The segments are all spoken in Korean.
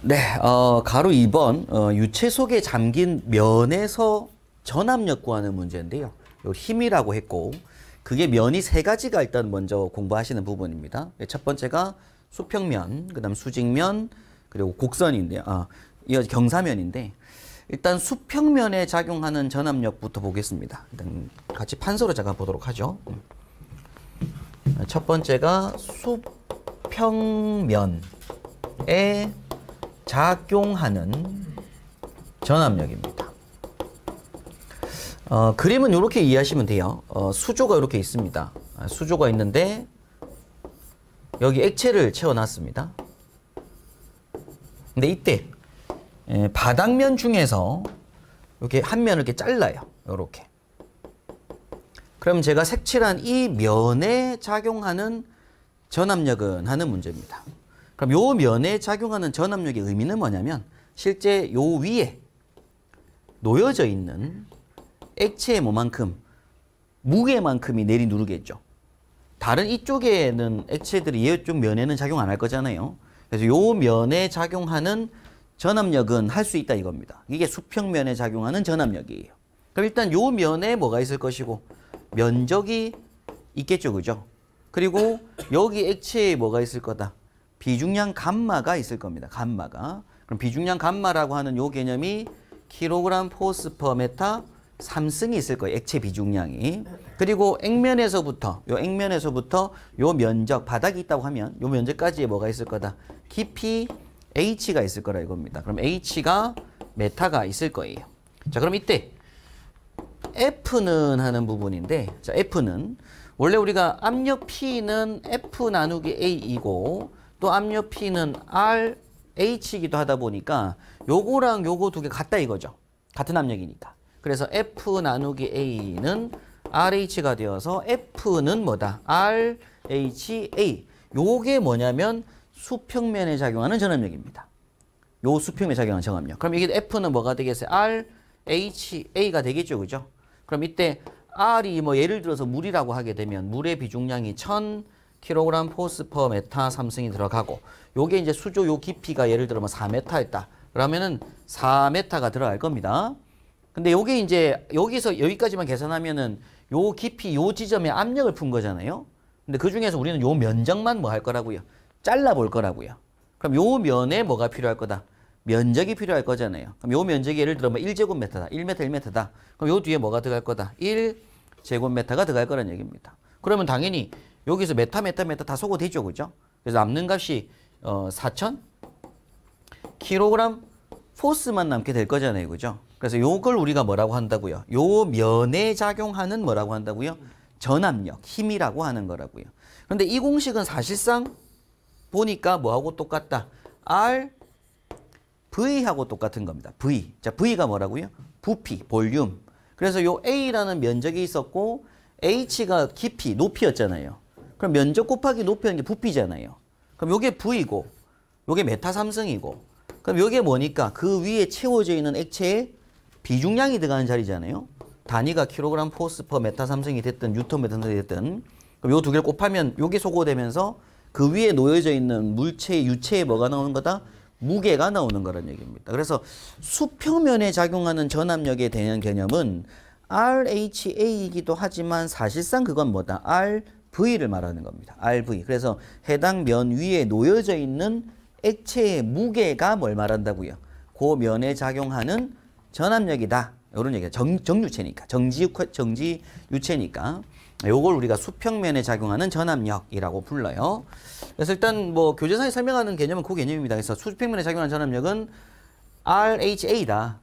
네, 가로 2번 유체 속에 잠긴 면에서 전압력 구하는 문제인데요. 요 힘이라고 했고 그게 면이 세 가지가 일단 먼저 공부하시는 부분입니다. 첫 번째가 수평면, 그다음 수직면, 그리고 곡선인데요. 이어 경사면인데 일단 수평면에 작용하는 전압력부터 보겠습니다. 일단 같이 판서로 잠깐 보도록 하죠. 첫 번째가 수평면에 작용하는 전압력입니다. 그림은 이렇게 이해하시면 돼요. 수조가 이렇게 있습니다. 수조가 있는데 여기 액체를 채워놨습니다. 근데 이때 바닥면 중에서 이렇게 한 면을 이렇게 잘라요. 이렇게. 그럼 제가 색칠한 이 면에 작용하는 전압력은 하는 문제입니다. 그럼 요 면에 작용하는 전압력의 의미는 뭐냐면 실제 요 위에 놓여져 있는 액체의 뭐만큼 무게만큼이 내리누르겠죠. 다른 이쪽에는 액체들이 이쪽 면에는 작용 안 할 거잖아요. 그래서 요 면에 작용하는 전압력은 할 수 있다 이겁니다. 이게 수평면에 작용하는 전압력이에요. 그럼 일단 요 면에 뭐가 있을 것이고 면적이 있겠죠, 그죠? 그리고 여기 액체에 뭐가 있을 거다? 비중량 감마가 있을 겁니다. 감마가. 그럼 비중량 감마라고 하는 요 개념이 킬로그램 포스 퍼 메타 3승이 있을 거예요. 액체 비중량이. 그리고 액면에서부터 요 면적, 바닥이 있다고 하면 요 면적까지에 뭐가 있을 거다? 깊이 H가 있을 거라 이겁니다. 그럼 H가 메타가 있을 거예요. 자, 그럼 이때 F는 하는 부분인데, 자, F는 원래 우리가 압력 P는 F 나누기 A이고 또 압력 P는 RH이기도 하다 보니까 요거랑 요거 두 개 같다 이거죠. 같은 압력이니까. 그래서 F 나누기 A는 RH가 되어서 F는 뭐다? RHA. 요게 뭐냐면 수평면에 작용하는 전압력입니다. 요 수평면에 작용하는 전압력. 그럼 이게 F는 뭐가 되겠어요? RHA가 되겠죠. 그죠? 그럼 이때 R이 뭐 예를 들어서 물이라고 하게 되면 물의 비중량이 1000kg 포스 퍼 메타 3승이 들어가고 요게 이제 수조 요 깊이가 예를 들어 뭐 4m였다. 그러면은 4m가 들어갈 겁니다. 근데 요게 이제 여기서 여기까지만 계산하면은 요 깊이 요 지점에 압력을 푼 거잖아요. 근데 그 중에서 우리는 요 면적만 뭐 할 거라고요? 잘라 볼 거라고요. 그럼 요 면에 뭐가 필요할 거다? 면적이 필요할 거잖아요. 그럼 요 면적이 예를 들어 뭐 1제곱미터다. 1m, 1m다. 그럼 요 뒤에 뭐가 들어갈 거다? 1제곱미터가 들어갈 거란 얘기입니다. 그러면 당연히 여기서 메타 다 소거되죠. 그죠? 그래서 남는 값이 4,000 kg 포스만 남게 될 거잖아요. 그죠? 그래서 요걸 우리가 뭐라고 한다고요? 요 면에 작용하는 뭐라고 한다고요? 전압력, 힘이라고 하는 거라고요. 그런데 이 공식은 사실상 보니까 뭐하고 똑같다? V하고 똑같은 겁니다. V. 자, V가 뭐라고요? 부피, 볼륨. 그래서 요 A라는 면적이 있었고 H가 깊이, 높이였잖아요. 그럼 면적 곱하기 높이는 게 부피잖아요. 그럼 요게 V고 요게 메타 3승이고 그럼 요게 뭐니까 그 위에 채워져 있는 액체의 비중량이 들어가는 자리잖아요. 단위가 킬로그램 포스 퍼 메타 3승이 됐든 뉴턴 메타 3승이 됐든 그럼 요 두 개를 곱하면 요게 소거되면서 그 위에 놓여져 있는 물체의 유체에 뭐가 나오는 거다? 무게가 나오는 거란 얘기입니다. 그래서 수평면에 작용하는 전압력에 대한 개념은 RHA이기도 하지만 사실상 그건 뭐다? RV를 말하는 겁니다. RV. 그래서 해당 면 위에 놓여져 있는 액체의 무게가 뭘 말한다고요? 그 면에 작용하는 전압력이다. 이런 얘기가 정유체니까. 정지유체니까. 요걸 우리가 수평면에 작용하는 전압력이라고 불러요. 그래서 일단 뭐 교재상에 설명하는 개념은 그 개념입니다. 그래서 수평면에 작용하는 전압력은 RHA다.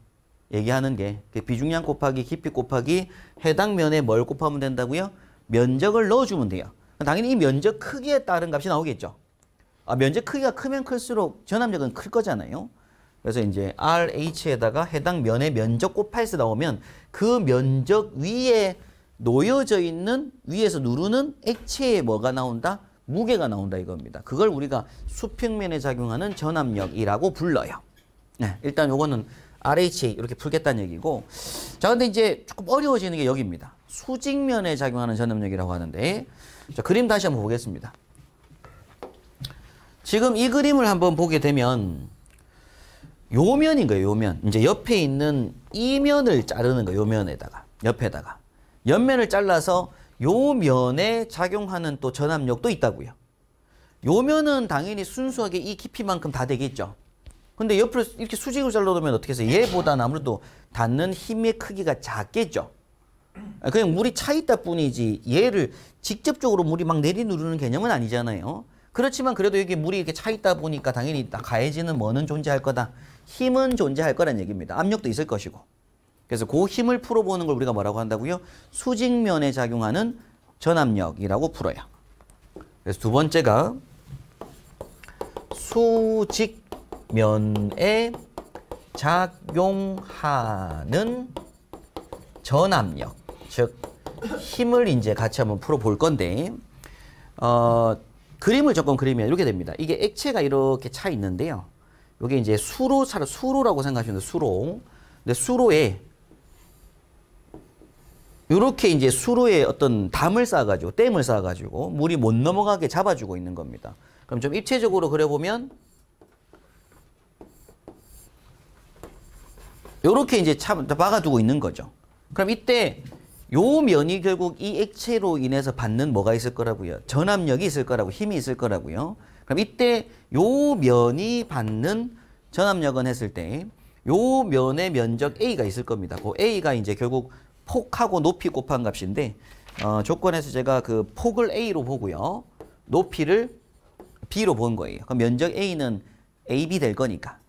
얘기하는 게 비중량 곱하기 깊이 곱하기 해당 면에 뭘 곱하면 된다고요? 면적을 넣어주면 돼요. 당연히 이 면적 크기에 따른 값이 나오겠죠. 면적 크기가 크면 클수록 전압력은 클 거잖아요. 그래서 이제 RH에다가 해당 면의 면적 곱해서 나오면 그 면적 위에 놓여져 있는 위에서 누르는 액체에 뭐가 나온다? 무게가 나온다 이겁니다. 그걸 우리가 수평면에 작용하는 전압력이라고 불러요. 네, 일단 요거는 RHA 이렇게 풀겠다는 얘기고 자 근데 이제 조금 어려워지는 게 여기입니다. 수직면에 작용하는 전압력이라고 하는데 자, 그림 다시 한번 보겠습니다. 지금 이 그림을 한번 보게 되면 요 면인 거예요, 요 면. 이제 옆에 있는 이 면을 자르는 거예요, 요 면에다가. 옆에다가. 옆면을 잘라서 요 면에 작용하는 또 전압력도 있다고요. 요 면은 당연히 순수하게 이 깊이만큼 다 되겠죠. 근데 옆으로 이렇게 수직으로 잘라놓으면 어떻게 해서 얘보다는 아무래도 닿는 힘의 크기가 작겠죠. 그냥 물이 차 있다 뿐이지 얘를 직접적으로 물이 막 내리누르는 개념은 아니잖아요. 그렇지만 그래도 여기 물이 이렇게 차 있다 보니까 당연히 가해지는 뭐는 존재할 거다. 힘은 존재할 거란 얘기입니다. 압력도 있을 것이고. 그래서 그 힘을 풀어보는 걸 우리가 뭐라고 한다고요? 수직면에 작용하는 전압력이라고 풀어요. 그래서 두 번째가 수직면에 작용하는 전압력, 즉 힘을 이제 같이 한번 풀어볼 건데 그림을 조금 그리면 이렇게 됩니다. 이게 액체가 이렇게 차 있는데요. 이게 이제 수로라고 생각하시면 돼요. 수로. 근데 수로에 이렇게 이제 수로에 어떤 담을 쌓아가지고 댐을 쌓아가지고 물이 못 넘어가게 잡아주고 있는 겁니다. 그럼 좀 입체적으로 그려보면 이렇게 이제 막아두고 있는 거죠. 그럼 이때 요 면이 결국 이 액체로 인해서 받는 뭐가 있을 거라고요? 전압력이 있을 거라고, 힘이 있을 거라고요. 그럼 이때 요 면이 받는 전압력은 했을 때 요 면의 면적 A가 있을 겁니다. 그 A가 이제 결국 폭하고 높이 곱한 값인데 조건에서 제가 그 폭을 A로 보고요. 높이를 B로 본 거예요. 그럼 면적 A는 AB 될 거니까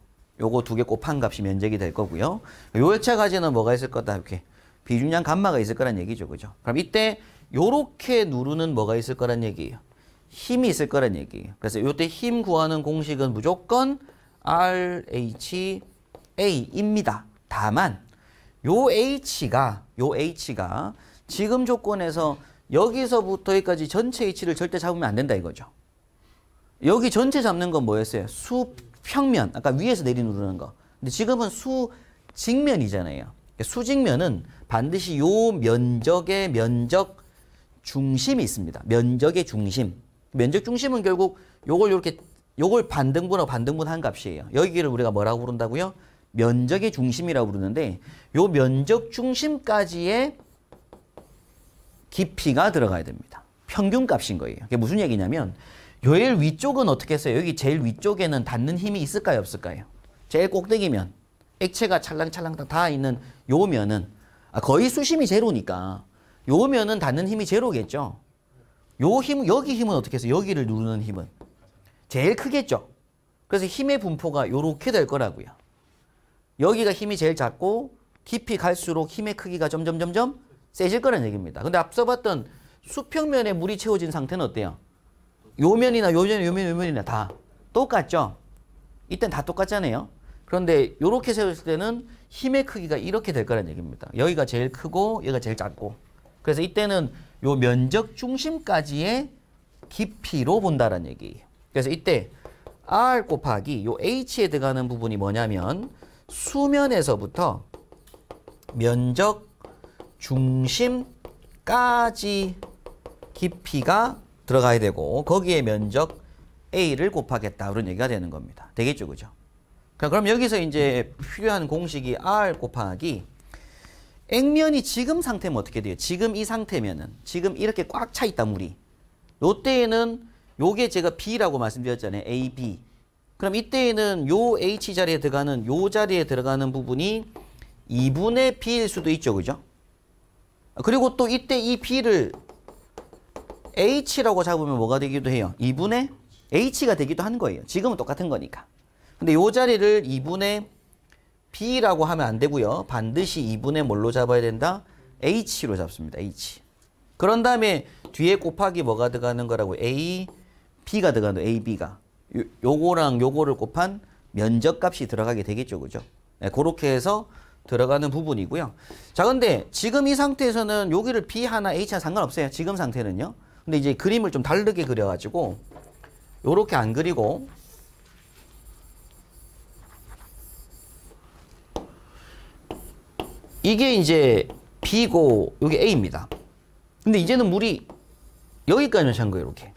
요거 두 개 곱한 값이 면적이 될 거고요. 요 액체 가지는 뭐가 있을 거다. 이렇게 비중량 감마가 있을 거란 얘기죠. 그죠? 그럼 이때 요렇게 누르는 뭐가 있을 거란 얘기예요. 힘이 있을 거란 얘기예요. 그래서 요때 힘 구하는 공식은 무조건 RHA입니다. 다만 요 H가 지금 조건에서 여기서부터 여기까지 전체 H를 절대 잡으면 안 된다 이거죠. 여기 전체 잡는 건 뭐였어요? 수평면, 아까 위에서 내리누르는 거. 근데 지금은 수직면이잖아요. 수직면은 반드시 요 면적의 면적 중심이 있습니다. 면적의 중심. 면적 중심은 결국 요걸 반등분한 값이에요. 여기를 우리가 뭐라고 부른다고요? 면적의 중심이라고 부르는데 요 면적 중심까지의 깊이가 들어가야 됩니다. 평균 값인 거예요. 그게 무슨 얘기냐면 제일 위쪽은 어떻게 했어요? 여기 제일 위쪽에는 닿는 힘이 있을까요? 없을까요? 제일 꼭대기면 액체가 찰랑찰랑 다 있는 요 면은 거의 수심이 제로니까 요 면은 닿는 힘이 제로겠죠. 여기 힘은 어떻게 해서 여기를 누르는 힘은 제일 크겠죠. 그래서 힘의 분포가 요렇게 될 거라고요. 여기가 힘이 제일 작고 깊이 갈수록 힘의 크기가 점점 세질 거라는 얘기입니다. 근데 앞서 봤던 수평면에 물이 채워진 상태는 어때요? 요 면이나 요 면이나 다 똑같죠? 이땐 다 똑같잖아요. 그런데 요렇게 세웠을 때는 힘의 크기가 이렇게 될 거라는 얘기입니다. 여기가 제일 크고 여기가 제일 작고. 그래서 이때는 요 면적 중심까지의 깊이로 본다라는 얘기예요. 그래서 이때 R 곱하기 요 H에 들어가는 부분이 뭐냐면 수면에서부터 면적 중심까지 깊이가 들어가야 되고 거기에 면적 A를 곱하겠다 그런 얘기가 되는 겁니다. 되겠죠, 그죠? 그럼 여기서 이제 필요한 공식이 R 곱하기 액면이 지금 상태면 어떻게 돼요? 지금 이 상태면은 지금 이렇게 꽉 차 있다 물이. 요때에는 요게 제가 B라고 말씀드렸잖아요. A, B. 그럼 이때에는 요 H 자리에 들어가는 요 자리에 들어가는 부분이 2분의 B일 수도 있죠, 그죠? 그리고 또 이때 이 B를 H라고 잡으면 뭐가 되기도 해요? 2분의 H가 되기도 한 거예요. 지금은 똑같은 거니까. 근데 요 자리를 2분의 B라고 하면 안 되고요. 반드시 2분의 뭘로 잡아야 된다? H로 잡습니다. H. 그런 다음에 뒤에 곱하기 뭐가 들어가는 거라고? A, B가 들어가는 거예요. A, B가. 요거랑 요거를 곱한 면적값이 들어가게 되겠죠. 그죠? 네, 그렇게 해서 들어가는 부분이고요. 자, 근데 지금 이 상태에서는 여기를 B 하나, H 하나 상관없어요. 지금 상태는요. 근데 이제 그림을 좀 다르게 그려가지고 요렇게 안 그리고 이게 이제 B고 여기 A입니다. 근데 이제는 물이 여기까지만 찬 거예요. 이렇게.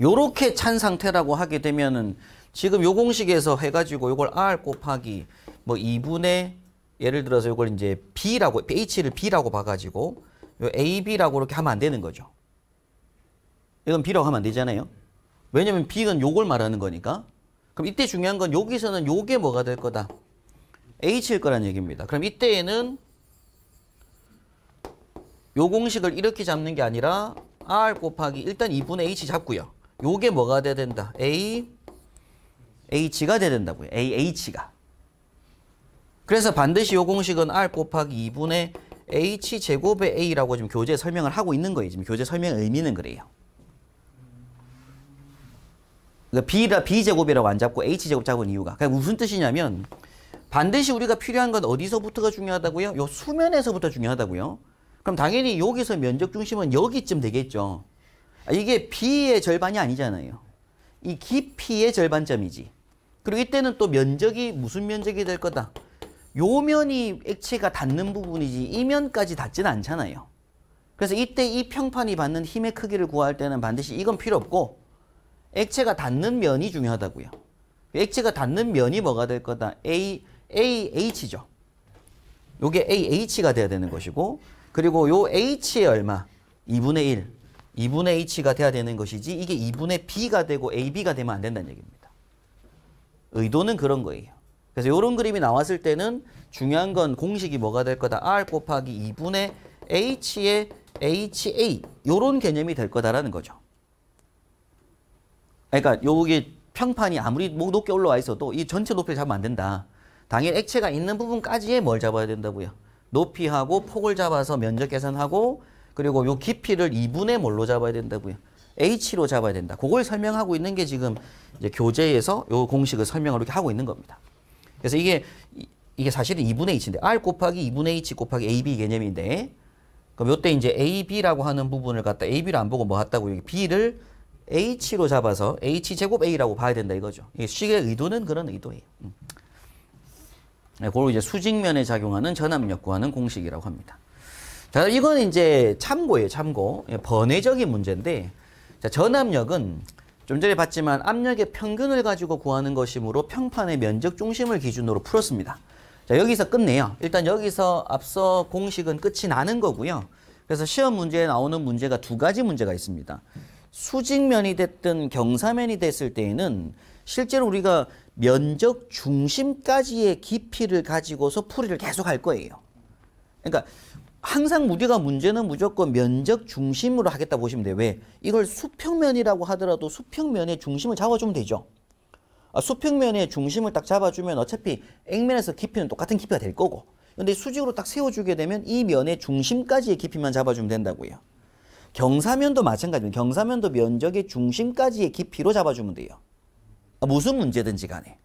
요렇게 찬 상태라고 하게 되면은 지금 요 공식에서 해가지고 요걸 R 곱하기 뭐 2분의 예를 들어서 요걸 이제 B라고, H를 B라고 봐가지고 요 AB라고 이렇게 하면 안 되는 거죠. 이건 B라고 하면 안 되잖아요. 왜냐면 B는 요걸 말하는 거니까. 그럼 이때 중요한 건 여기서는 요게 뭐가 될 거다? H일 거란 얘기입니다. 그럼 이때에는 요 공식을 이렇게 잡는 게 아니라 R 곱하기 일단 2분의 H 잡고요. 요게 뭐가 돼야 된다? H가 돼야 된다고요. AH가. 그래서 반드시 요 공식은 R 곱하기 2분의 H 제곱의 A라고 지금 교재 설명을 하고 있는 거예요. 지금 교재 설명의 의미는 그래요. 그러니까 B제곱이라고 안 잡고 H제곱 잡은 이유가. 그러니까 무슨 뜻이냐면 반드시 우리가 필요한 건 어디서부터가 중요하다고요? 요 수면에서부터 중요하다고요. 그럼 당연히 여기서 면적 중심은 여기쯤 되겠죠. 이게 B의 절반이 아니잖아요. 이 깊이의 절반점이지. 그리고 이때는 또 면적이 무슨 면적이 될 거다? 요 면이 액체가 닿는 부분이지 이 면까지 닿지는 않잖아요. 그래서 이때 이 평판이 받는 힘의 크기를 구할 때는 반드시 이건 필요 없고 액체가 닿는 면이 중요하다고요. 액체가 닿는 면이 뭐가 될 거다? AH죠. 요게 AH가 돼야 되는 것이고 그리고 요 H의 얼마? 2분의 1. 2분의 H가 돼야 되는 것이지 이게 2분의 B가 되고 AB가 되면 안 된다는 얘기입니다. 의도는 그런 거예요. 그래서 이런 그림이 나왔을 때는 중요한 건 공식이 뭐가 될 거다? R 곱하기 2분의 H의 HA 요런 개념이 될 거다라는 거죠. 그러니까 여기 평판이 아무리 높게 올라와 있어도 이 전체 높이를 잡으면 안 된다. 당연히 액체가 있는 부분까지의 뭘 잡아야 된다고요? 높이하고 폭을 잡아서 면적 계산하고 그리고 요 깊이를 2분의 뭘로 잡아야 된다고요? H로 잡아야 된다. 그걸 설명하고 있는 게 지금 이제 교재에서 요 공식을 설명을 이렇게 하고 있는 겁니다. 그래서 이게 사실은 2분의 H인데 R 곱하기 2분의 H 곱하기 AB 개념인데 그럼 요때 이제 AB라고 하는 부분을 갖다 AB를 안 보고 뭐 했다고 여기 B를 H로 잡아서 H제곱 A라고 봐야 된다 이거죠. 이게 식의 의도는 그런 의도예요. 그걸 이제 수직면에 작용하는 전압력 구하는 공식이라고 합니다. 자, 이건 이제 참고예요, 참고. 번외적인 문제인데, 자, 전압력은 좀 전에 봤지만 압력의 평균을 가지고 구하는 것이므로 평판의 면적 중심을 기준으로 풀었습니다. 자, 여기서 끝내요. 일단 여기서 앞서 공식은 끝이 나는 거고요. 그래서 시험 문제에 나오는 문제가 두 가지 문제가 있습니다. 수직면이 됐든 경사면이 됐을 때에는 실제로 우리가 면적 중심까지의 깊이를 가지고서 풀이를 계속 할 거예요. 그러니까 항상 우리가 문제는 무조건 면적 중심으로 하겠다 보시면 돼요. 왜? 이걸 수평면이라고 하더라도 수평면의 중심을 잡아주면 되죠. 수평면의 중심을 딱 잡아주면 어차피 액면에서 깊이는 똑같은 깊이가 될 거고 근데 수직으로 딱 세워주게 되면 이 면의 중심까지의 깊이만 잡아주면 된다고요. 경사면도 마찬가지입니다. 경사면도 면적의 중심까지의 깊이로 잡아주면 돼요. 무슨 문제든지 간에.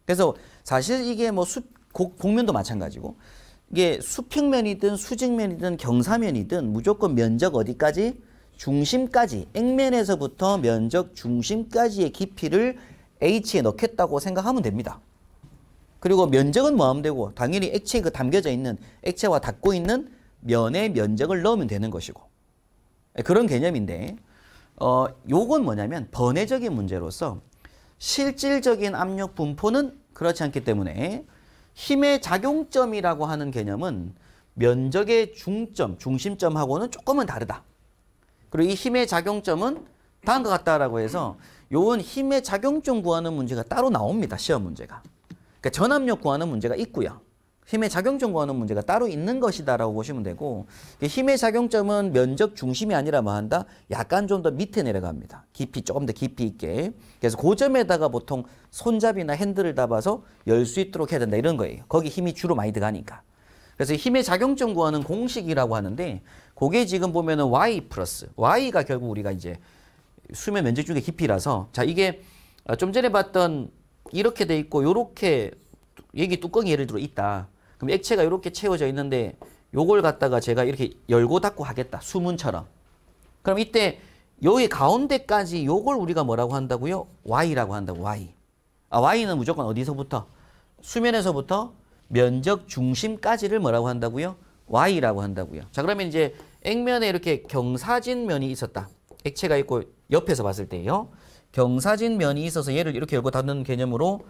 그래서 사실 이게 뭐 곡면도 마찬가지고 이게 수평면이든 수직면이든 경사면이든 무조건 면적 어디까지? 중심까지, 액면에서부터 면적 중심까지의 깊이를 H에 넣겠다고 생각하면 됩니다. 그리고 면적은 뭐 하면 되고 당연히 액체에 담겨져 있는 액체와 닿고 있는 면의 면적을 넣으면 되는 것이고 그런 개념인데 요건 뭐냐면 번외적인 문제로서 실질적인 압력 분포는 그렇지 않기 때문에 힘의 작용점이라고 하는 개념은 면적의 중점, 중심점하고는 조금은 다르다. 그리고 이 힘의 작용점은 다음과 같다라고 해서 요건 힘의 작용점 구하는 문제가 따로 나옵니다. 시험 문제가. 그러니까 전압력 구하는 문제가 있고요. 힘의 작용점 구하는 문제가 따로 있는 것이다라고 보시면 되고 힘의 작용점은 면적 중심이 아니라 뭐 한다? 약간 좀 더 밑에 내려갑니다. 깊이 조금 더 깊이 있게. 그래서 그 점에다가 보통 손잡이나 핸들을 잡아서 열 수 있도록 해야 된다 이런 거예요. 거기 힘이 주로 많이 들어가니까. 그래서 힘의 작용점 구하는 공식이라고 하는데 그게 지금 보면은 y 플러스 y가 결국 우리가 이제 수면 면적 중의 깊이라서 자 이게 좀 전에 봤던 이렇게 돼 있고 요렇게 여기 뚜껑이 예를 들어 있다. 그럼 액체가 이렇게 채워져 있는데 요걸 갖다가 제가 이렇게 열고 닫고 하겠다. 수문처럼. 그럼 이때 여기 가운데까지 요걸 우리가 뭐라고 한다고요? Y라고 한다고. Y. Y는 무조건 어디서부터? 수면에서부터 면적 중심까지를 뭐라고 한다고요? Y라고 한다고요. 자 그러면 이제 액면에 이렇게 경사진 면이 있었다. 액체가 있고 옆에서 봤을 때요. 경사진 면이 있어서 얘를 이렇게 열고 닫는 개념으로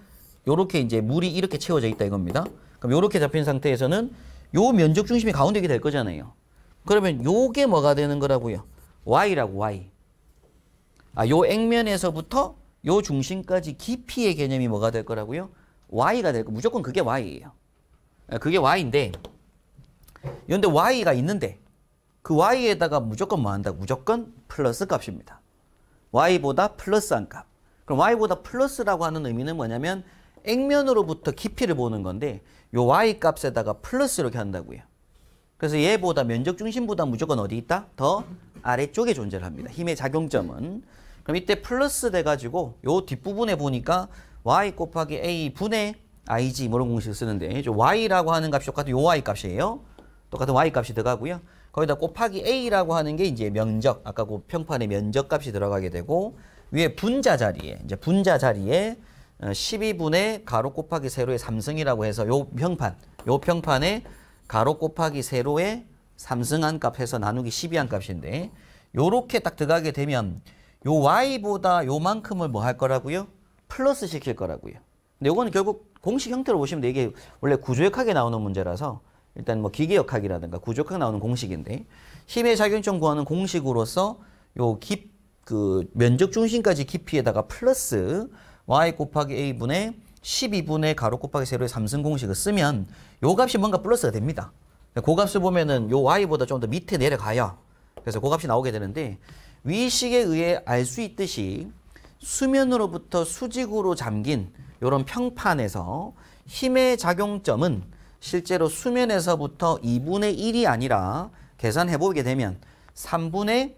요렇게 이제 물이 이렇게 채워져 있다 이겁니다. 그럼 요렇게 잡힌 상태에서는 요 면적 중심이 가운데 될 거잖아요. 그러면 요게 뭐가 되는 거라고요? y라고 y. 요 액면에서부터 요 중심까지 깊이의 개념이 뭐가 될 거라고요? y가 될 거. 무조건 그게 y예요. 그게 y인데 그런데 y가 있는데 그 y에다가 무조건 뭐 한다? 무조건 플러스 값입니다. y보다 플러스한 값. 그럼 y보다 플러스라고 하는 의미는 뭐냐면 액면으로부터 깊이를 보는 건데 요 y 값에다가 플러스 이렇게 한다고요. 그래서 얘보다 면적 중심보다 무조건 어디 있다? 더 아래쪽에 존재를 합니다. 힘의 작용점은. 그럼 이때 플러스 돼가지고 요 뒷부분에 보니까 y 곱하기 a 분의 ig 이런 공식을 쓰는데 y라고 하는 값이 똑같은 요 y 값이에요. 똑같은 y 값이 들어가고요. 거기다 곱하기 a라고 하는 게 이제 면적, 아까 그 평판의 면적 값이 들어가게 되고 위에 분자 자리에 12분의 가로 곱하기 세로의 3승이라고 해서 요 평판에 가로 곱하기 세로의 3승한 값 해서 나누기 12한 값인데 요렇게 딱 들어가게 되면 요 y보다 요만큼을 뭐 할 거라고요? 플러스 시킬 거라고요. 근데 요거는 결국 공식 형태로 보시면 이게 원래 구조역학에 나오는 문제라서 일단 뭐 기계역학이라든가 구조역학 나오는 공식인데 힘의 작용점 구하는 공식으로서 요 면적 중심까지 깊이에다가 플러스 y 곱하기 a분의 12분의 가로 곱하기 세로의 3승 공식을 쓰면 요 값이 뭔가 플러스가 됩니다. 그 값을 보면은 요 y보다 좀 더 밑에 내려가요. 그래서 그 값이 나오게 되는데 위식에 의해 알 수 있듯이 수면으로부터 수직으로 잠긴 요런 평판에서 힘의 작용점은 실제로 수면에서부터 2분의 1이 아니라 계산해보게 되면 3분의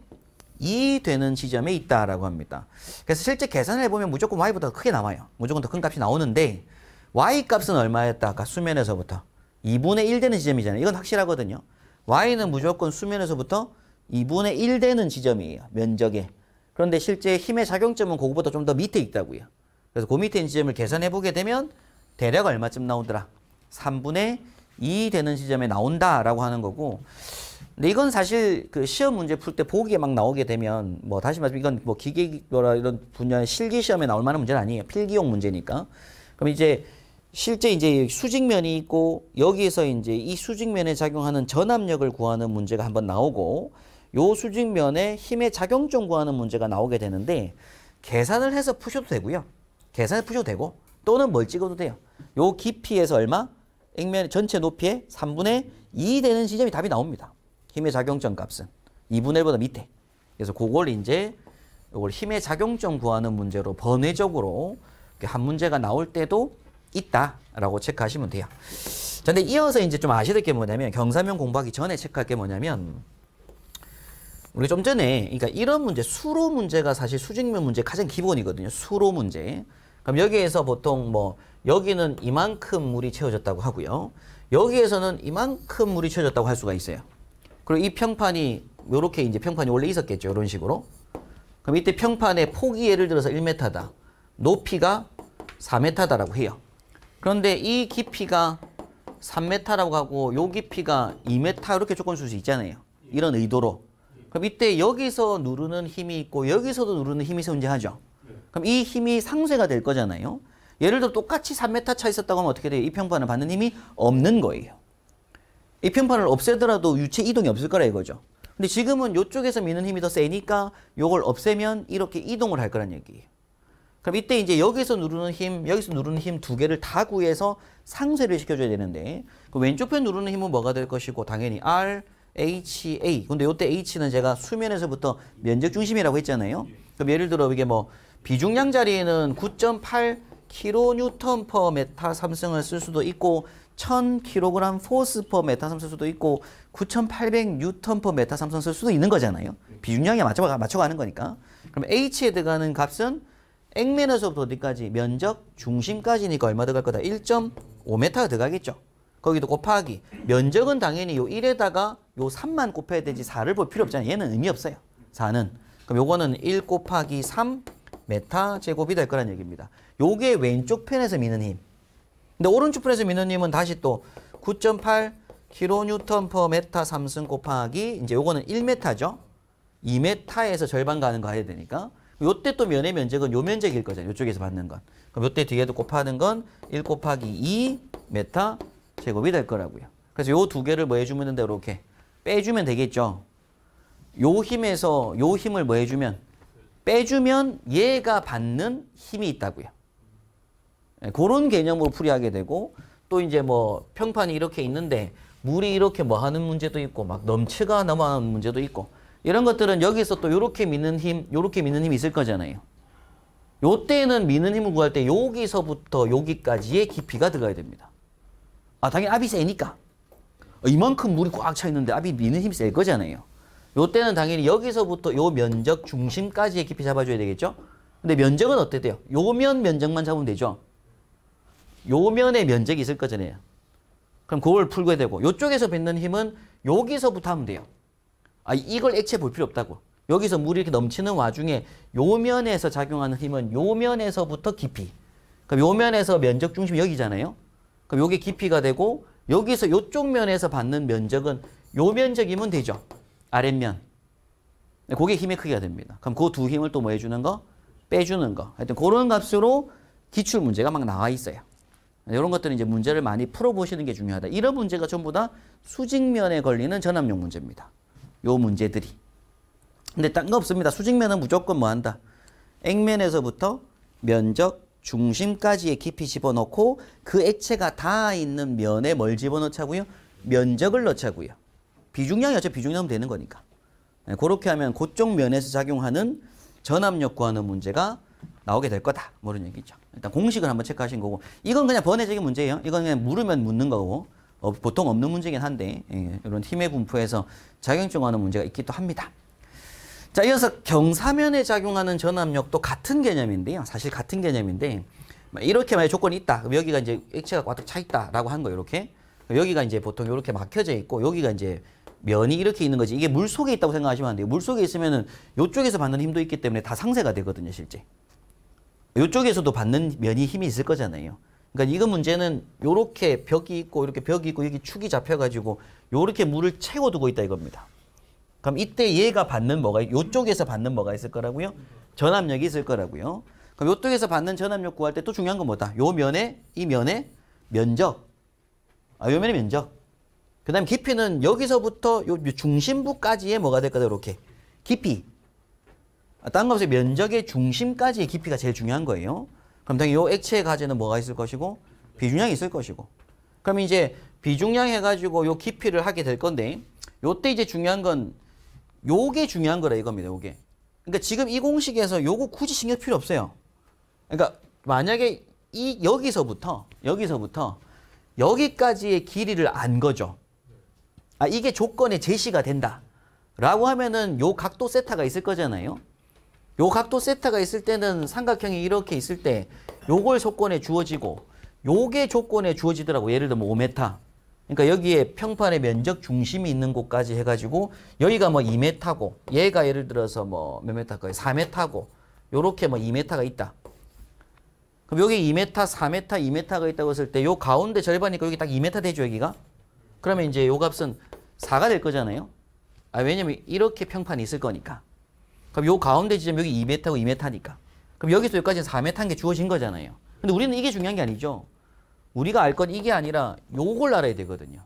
2 되는 지점에 있다라고 합니다. 그래서 실제 계산해보면 무조건 y보다 더 크게 나와요. 무조건 더 큰 값이 나오는데 y 값은 얼마였다? 아까 수면에서부터 2분의 1 되는 지점이잖아요. 이건 확실하거든요. y는 무조건 수면에서부터 2분의 1 되는 지점이에요. 면적에. 그런데 실제 힘의 작용점은 그거보다 좀 더 밑에 있다고요. 그래서 그 밑에 있는 지점을 계산해보게 되면 대략 얼마쯤 나오더라? 3분의 2 되는 지점에 나온다라고 하는 거고 근데 이건 사실 그 시험 문제 풀 때 보기에 막 나오게 되면 뭐 다시 말하면 이건 뭐 기계라 이런 분야의 실기 시험에 나올 만한 문제는 아니에요. 필기용 문제니까. 그럼 이제 실제 이제 수직면이 있고 여기에서 이제 이 수직면에 작용하는 전압력을 구하는 문제가 한번 나오고 요 수직면에 힘의 작용점 구하는 문제가 나오게 되는데 계산을 해서 푸셔도 되고요. 계산해서 푸셔도 되고 또는 뭘 찍어도 돼요. 요 깊이에서 얼마? 액면 전체 높이의 3분의 2 되는 지점이 답이 나옵니다. 힘의 작용점 값은 2분의 1보다 밑에. 그래서 그걸 이제 이걸 힘의 작용점 구하는 문제로 번외적으로 한 문제가 나올 때도 있다라고 체크하시면 돼요. 자, 근데 이어서 이제 좀 아셔야 될 게 뭐냐면 경사면 공부하기 전에 체크할 게 뭐냐면 우리 좀 전에 그러니까 이런 문제 수로 문제가 사실 수직면 문제 가장 기본이거든요. 수로 문제. 그럼 여기에서 보통 뭐 여기는 이만큼 물이 채워졌다고 하고요. 여기에서는 이만큼 물이 채워졌다고 할 수가 있어요. 그리고 이 평판이 요렇게 이제 평판이 원래 있었겠죠. 이런 식으로. 그럼 이때 평판의 폭이 예를 들어서 1m다. 높이가 4m다라고 해요. 그런데 이 깊이가 3m라고 하고 요 깊이가 2m 이렇게 조건 줄 수 있잖아요. 이런 의도로. 그럼 이때 여기서 누르는 힘이 있고 여기서도 누르는 힘이 존재하죠. 그럼 이 힘이 상쇄가 될 거잖아요. 예를 들어 똑같이 3m 차 있었다고 하면 어떻게 돼요? 이 평판을 받는 힘이 없는 거예요. 이 평판을 없애더라도 유체 이동이 없을 거라 이거죠. 근데 지금은 이쪽에서 미는 힘이 더 세니까 요걸 없애면 이렇게 이동을 할 거란 얘기예요. 그럼 이때 이제 여기서 누르는 힘, 여기서 누르는 힘 두 개를 다 구해서 상쇄를 시켜줘야 되는데 그 왼쪽 편 누르는 힘은 뭐가 될 것이고 당연히 R, H, A. 근데 이때 H는 제가 수면에서부터 면적 중심이라고 했잖아요. 그럼 예를 들어 이게 뭐 비중량 자리에는 9.8 kN per 메타 3승을 쓸 수도 있고 1000kg 포스 per 메타 3승 쓸 수도 있고 9800 N per 메타 3승 쓸 수도 있는 거잖아요. 비중량에 맞춰가는 거니까. 그럼 H에 들어가는 값은 액면에서부터 어디까지? 면적 중심까지니까 얼마 들어갈 거다? 1.5m가 들어가겠죠. 거기도 곱하기. 면적은 당연히 요 1에다가 요 3만 곱해야 되지 4를 볼 필요 없잖아요. 얘는 의미 없어요. 4는. 그럼 요거는 1 곱하기 3 메타 제곱이 될 거란 얘기입니다. 요게 왼쪽 편에서 미는 힘. 근데 오른쪽 편에서 미는 힘은 다시 또 9.8 kN per 메타 3승 곱하기 이제 요거는 1m죠. 2m에서 절반 가는 거 해야 되니까 요때 또 면의 면적은 요 면적일 거잖아요. 요쪽에서 받는 건. 그럼 요때 뒤에도 곱하는 건 1 곱하기 2 메타 제곱이 될 거라고요. 그래서 요 두 개를 뭐 해주면 되는데 이렇게 빼주면 되겠죠. 요 힘에서 요 힘을 뭐 해주면 빼주면 얘가 받는 힘이 있다고요. 그런 개념으로 풀이하게 되고 또 이제 뭐 평판이 이렇게 있는데 물이 이렇게 뭐 하는 문제도 있고 막 넘치가 넘어가는 문제도 있고 이런 것들은 여기서 또 요렇게 미는 힘, 요렇게 미는 힘이 있을 거잖아요. 요때는 미는 힘을 구할 때 여기서부터 여기까지의 깊이가 들어가야 됩니다. 아, 당연히 압이 세니까. 이만큼 물이 꽉 차 있는데 압이 미는 힘이 셀 거잖아요. 요때는 당연히 여기서부터 요 면적 중심까지의 깊이 잡아줘야 되겠죠? 근데 면적은 어때 돼요? 요 면 면적만 잡으면 되죠? 요 면에 면적이 있을 거잖아요. 그럼 그걸 풀게 되고 요쪽에서 뱉는 힘은 여기서부터 하면 돼요. 아, 이걸 액체 볼 필요 없다고. 여기서 물이 이렇게 넘치는 와중에 요 면에서 작용하는 힘은 요 면에서부터 깊이. 그럼 요 면에서 면적 중심이 여기잖아요. 그럼 요게 깊이가 되고 여기서 요쪽 면에서 받는 면적은 요 면적이면 되죠. 아랫면. 그게 힘의 크기가 됩니다. 그럼 그 두 힘을 또 뭐 해주는 거? 빼주는 거. 하여튼 그런 값으로 기출 문제가 막 나와 있어요. 이런 것들은 이제 문제를 많이 풀어보시는 게 중요하다. 이런 문제가 전부 다 수직면에 걸리는 전압용 문제입니다. 요 문제들이. 근데 딴 거 없습니다. 수직면은 무조건 뭐 한다? 액면에서부터 면적 중심까지의 깊이 집어넣고 그 액체가 닿아 있는 면에 뭘 집어넣자고요? 면적을 넣자고요. 비중량이 어차피 비중량 넣으면 되는 거니까. 네, 그렇게 하면 그쪽 면에서 작용하는 전압력 구하는 문제가 나오게 될 거다. 뭐 이런 얘기죠. 일단 공식을 한번 체크하신 거고 이건 그냥 번외적인 문제예요. 이건 그냥 물으면 묻는 거고 보통 없는 문제긴 한데 이런 힘의 분포에서 작용증하는 문제가 있기도 합니다. 자, 이어서 경사면에 작용하는 전압력도 같은 개념인데요. 사실 같은 개념인데 이렇게 만약 조건이 있다. 그럼 여기가 이제 액체가 가득 차 있다라고 한 거예요. 이렇게. 여기가 이제 보통 이렇게 막혀져 있고 여기가 이제 면이 이렇게 있는 거지. 이게 물 속에 있다고 생각하시면 안 돼요. 물 속에 있으면은 이쪽에서 받는 힘도 있기 때문에 다 상쇄가 되거든요, 실제. 이쪽에서도 받는 면이 힘이 있을 거잖아요. 그러니까 이거 문제는 요렇게 벽이 있고 이렇게 벽이 있고 여기 축이 잡혀가지고 요렇게 물을 채워두고 있다 이겁니다. 그럼 이때 얘가 받는 뭐가 요쪽에서 받는 뭐가 있을 거라고요? 전압력이 있을 거라고요. 그럼 요쪽에서 받는 전압력 구할 때 또 중요한 건 뭐다? 요 면에 이 면의 면적. 아, 요 면의 면적. 그다음 깊이는 여기서부터 요 중심부까지의 뭐가 될 거다 이렇게 깊이. 딴 거 없이 면적의 중심까지의 깊이가 제일 중요한 거예요. 그럼 당연히 요 액체의 가지는 뭐가 있을 것이고 비중량이 있을 것이고. 그럼 이제 비중량 해가지고 요 깊이를 하게 될 건데 요때 이제 중요한 건 요게 중요한 거라 이겁니다. 요게. 그러니까 지금 이 공식에서 요거 굳이 신경 필요 없어요. 그러니까 만약에 이 여기서부터 여기까지의 길이를 안 거죠. 아, 이게 조건에 제시가 된다. 라고 하면은 요 각도 세타가 있을 거잖아요. 요 각도 세타가 있을 때는 삼각형이 이렇게 있을 때 요걸 조건에 주어지고 요게 조건에 주어지더라고. 예를 들면 5m. 그러니까 여기에 평판의 면적 중심이 있는 곳까지 해가지고 여기가 뭐 2m고 얘가 예를 들어서 뭐 몇 m일까요? 4m고 요렇게 뭐 2m가 있다. 그럼 여기 2m, 4m, 2m가 있다고 했을 때 요 가운데 절반이니까 여기 딱 2m 되죠, 여기가? 그러면 이제 요 값은 4가 될 거잖아요. 아, 왜냐면 이렇게 평판이 있을 거니까. 그럼 요 가운데 지점 여기 2m고 2m니까. 그럼 여기서 여기까지는 4m인 게 주어진 거잖아요. 근데 우리는 이게 중요한 게 아니죠. 우리가 알 건 이게 아니라 요걸 알아야 되거든요.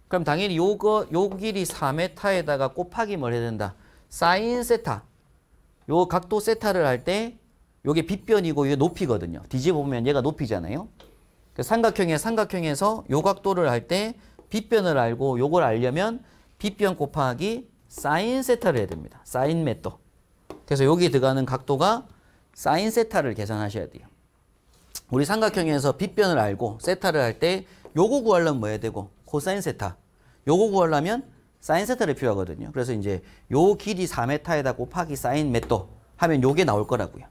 그럼 당연히 요 길이 4m에다가 곱하기 뭘 해야 된다? 사인 세타. 요 각도 세타를 할 때 요게 빗변이고 이게 높이거든요. 뒤집어 보면 얘가 높이잖아요. 삼각형에서 요 각도를 할 때 빗변을 알고 요걸 알려면 빗변 곱하기 사인 세타를 해야 됩니다. 사인 메터. 그래서 여기 들어가는 각도가 사인 세타를 계산하셔야 돼요. 우리 삼각형에서 빗변을 알고 세타를 할 때 요거 구하려면 뭐 해야 되고 코사인 세타. 요거 구하려면 사인 세타를 필요하거든요. 그래서 이제 요 길이 4m에다 곱하기 사인 메터 하면 요게 나올 거라고요.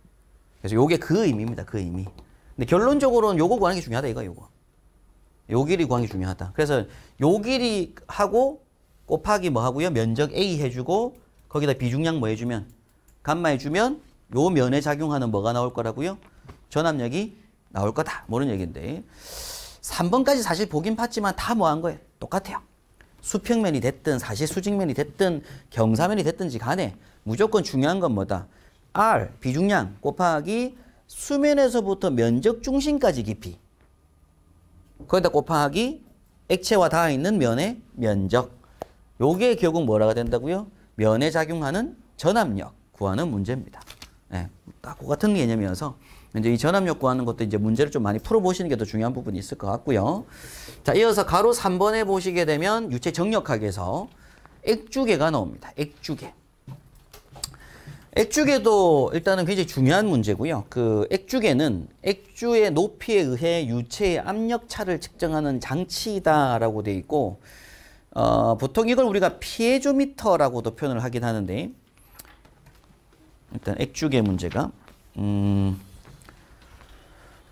그래서 요게 그 의미입니다. 그 의미. 근데 결론적으로는 요거 구하는 게 중요하다 이거 요거. 요 길이 구하는 게 중요하다. 그래서 요 길이 하고 곱하기 뭐 하고요? 면적 A 해주고 거기다 비중량 뭐 해주면 감마 해주면 요 면에 작용하는 뭐가 나올 거라고요? 전압력이 나올 거다. 모르는 얘기인데 3번까지 사실 보긴 봤지만 다 뭐 한 거예요? 똑같아요. 수평면이 됐든 사실 수직면이 됐든 경사면이 됐든지 간에 무조건 중요한 건 뭐다? R, 비중량 곱하기 수면에서부터 면적 중심까지 깊이. 거기다 곱하기 액체와 닿아 있는 면의 면적. 요게 결국 뭐라가 된다고요? 면에 작용하는 전압력 구하는 문제입니다. 네, 딱 같은 개념이어서 이제 이 전압력 구하는 것도 이제 문제를 좀 많이 풀어보시는 게 더 중요한 부분이 있을 것 같고요. 자, 이어서 가로 3번에 보시게 되면 유체 정력학에서 액주계가 나옵니다. 액주계. 액주계도 일단은 굉장히 중요한 문제고요. 그 액주계는 액주의 높이에 의해 유체의 압력 차를 측정하는 장치이다라고 되어 있고, 보통 이걸 우리가 피에조미터라고도 표현을 하긴 하는데, 일단 액주계 문제가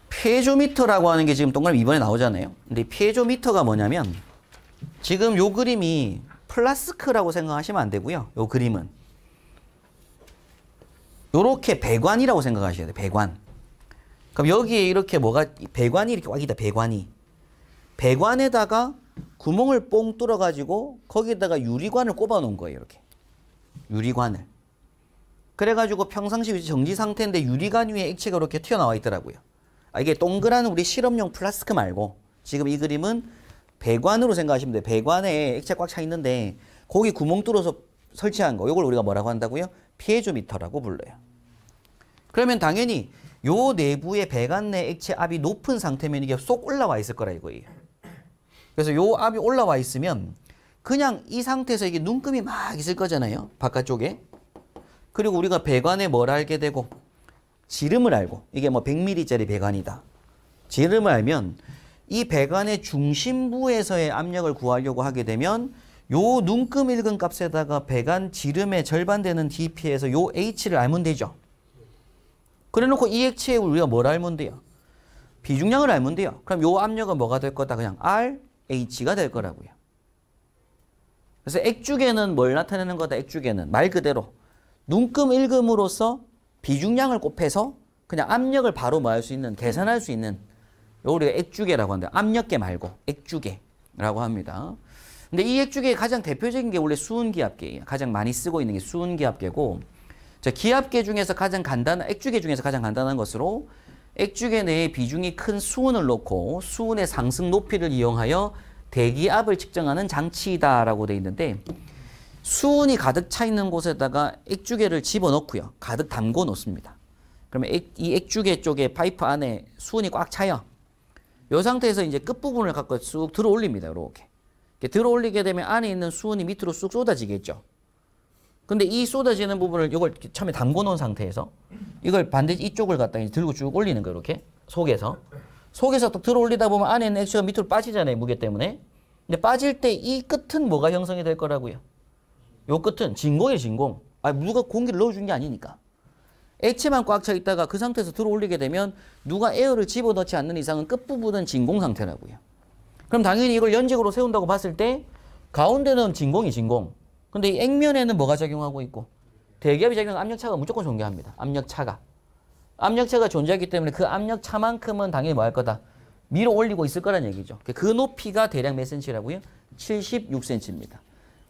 피에조미터라고 하는 게 지금 동그라미 2번에 나오잖아요. 근데 피에조미터가 뭐냐면 지금 요 그림이 플라스크라고 생각하시면 안 되고요. 요 그림은 요렇게 배관이라고 생각하셔야 돼요. 배관. 그럼 여기에 이렇게 뭐가 배관이 이렇게 와 있다. 배관이. 배관에다가 구멍을 뽕 뚫어 가지고 거기에다가 유리관을 꼽아 놓은 거예요. 이렇게. 유리관을. 그래가지고 평상시 정지 상태인데 유리관 위에 액체가 이렇게 튀어나와 있더라고요. 이게 동그란 우리 실험용 플라스크 말고 지금 이 그림은 배관으로 생각하시면 돼요. 배관에 액체 꽉 차 있는데 거기 구멍 뚫어서 설치한 거. 이걸 우리가 뭐라고 한다고요? 피에조미터라고 불러요. 그러면 당연히 요 내부의 배관 내 액체 압이 높은 상태면 이게 쏙 올라와 있을 거라 이거예요. 그래서 요 압이 올라와 있으면 그냥 이 상태에서 이게 눈금이 막 있을 거잖아요. 바깥쪽에. 그리고 우리가 배관에 뭘 알게 되고 지름을 알고 이게 뭐 100mm짜리 배관이다. 지름을 알면 이 배관의 중심부에서의 압력을 구하려고 하게 되면 요 눈금 읽은 값에다가 배관 지름의 절반 되는 DP에서 요 H를 알면 되죠. 그래 놓고 이 액체에 우리가 뭘 알면 돼요? 비중량을 알면 돼요. 그럼 요 압력은 뭐가 될 거다? 그냥 RH가 될 거라고요. 그래서 액주계는 뭘 나타내는 거다? 액주계는 말 그대로 눈금 읽음으로써 비중량을 곱해서 그냥 압력을 바로 뭐 할 수 있는, 계산할 수 있는 요 우리가 액주계라고 한다. 압력계 말고 액주계라고 합니다. 근데 이 액주계의 가장 대표적인 게 원래 수은기압계예요. 가장 많이 쓰고 있는 게 수은기압계고, 자, 기압계 중에서 가장 간단한, 액주계 중에서 가장 간단한 것으로 액주계 내에 비중이 큰 수은을 놓고 수은의 상승 높이를 이용하여 대기압을 측정하는 장치이다라고 되어 있는데, 수은이 가득 차 있는 곳에다가 액주계를 집어넣고요. 가득 담궈 놓습니다. 그러면 이 액주계 쪽에 파이프 안에 수은이 꽉 차요. 이 상태에서 이제 끝부분을 갖고 쑥 들어 올립니다. 이렇게. 들어 올리게 되면 안에 있는 수은이 밑으로 쑥 쏟아지겠죠. 근데 이 쏟아지는 부분을 이걸 처음에 담궈 놓은 상태에서 이걸 반드시 이쪽을 갖다 들고 쭉 올리는 거예요. 이렇게. 속에서 또 들어 올리다 보면 안에 있는 액체가 밑으로 빠지잖아요. 무게 때문에. 근데 빠질 때 이 끝은 뭐가 형성이 될 거라고요? 요 끝은 진공이에요. 진공. 누가 공기를 넣어준 게 아니니까. 액체만 꽉 차 있다가 그 상태에서 들어 올리게 되면 누가 에어를 집어넣지 않는 이상은 끝부분은 진공 상태라고요. 그럼 당연히 이걸 연직으로 세운다고 봤을 때 가운데는 진공이 진공. 근데 이 액면에는 뭐가 작용하고 있고? 대기압이 작용하는 압력차가 무조건 존재합니다. 압력차가. 압력차가 존재하기 때문에 그 압력차만큼은 당연히 뭐 할 거다? 밀어 올리고 있을 거란 얘기죠. 그 높이가 대략 몇 cm라고요? 76cm입니다.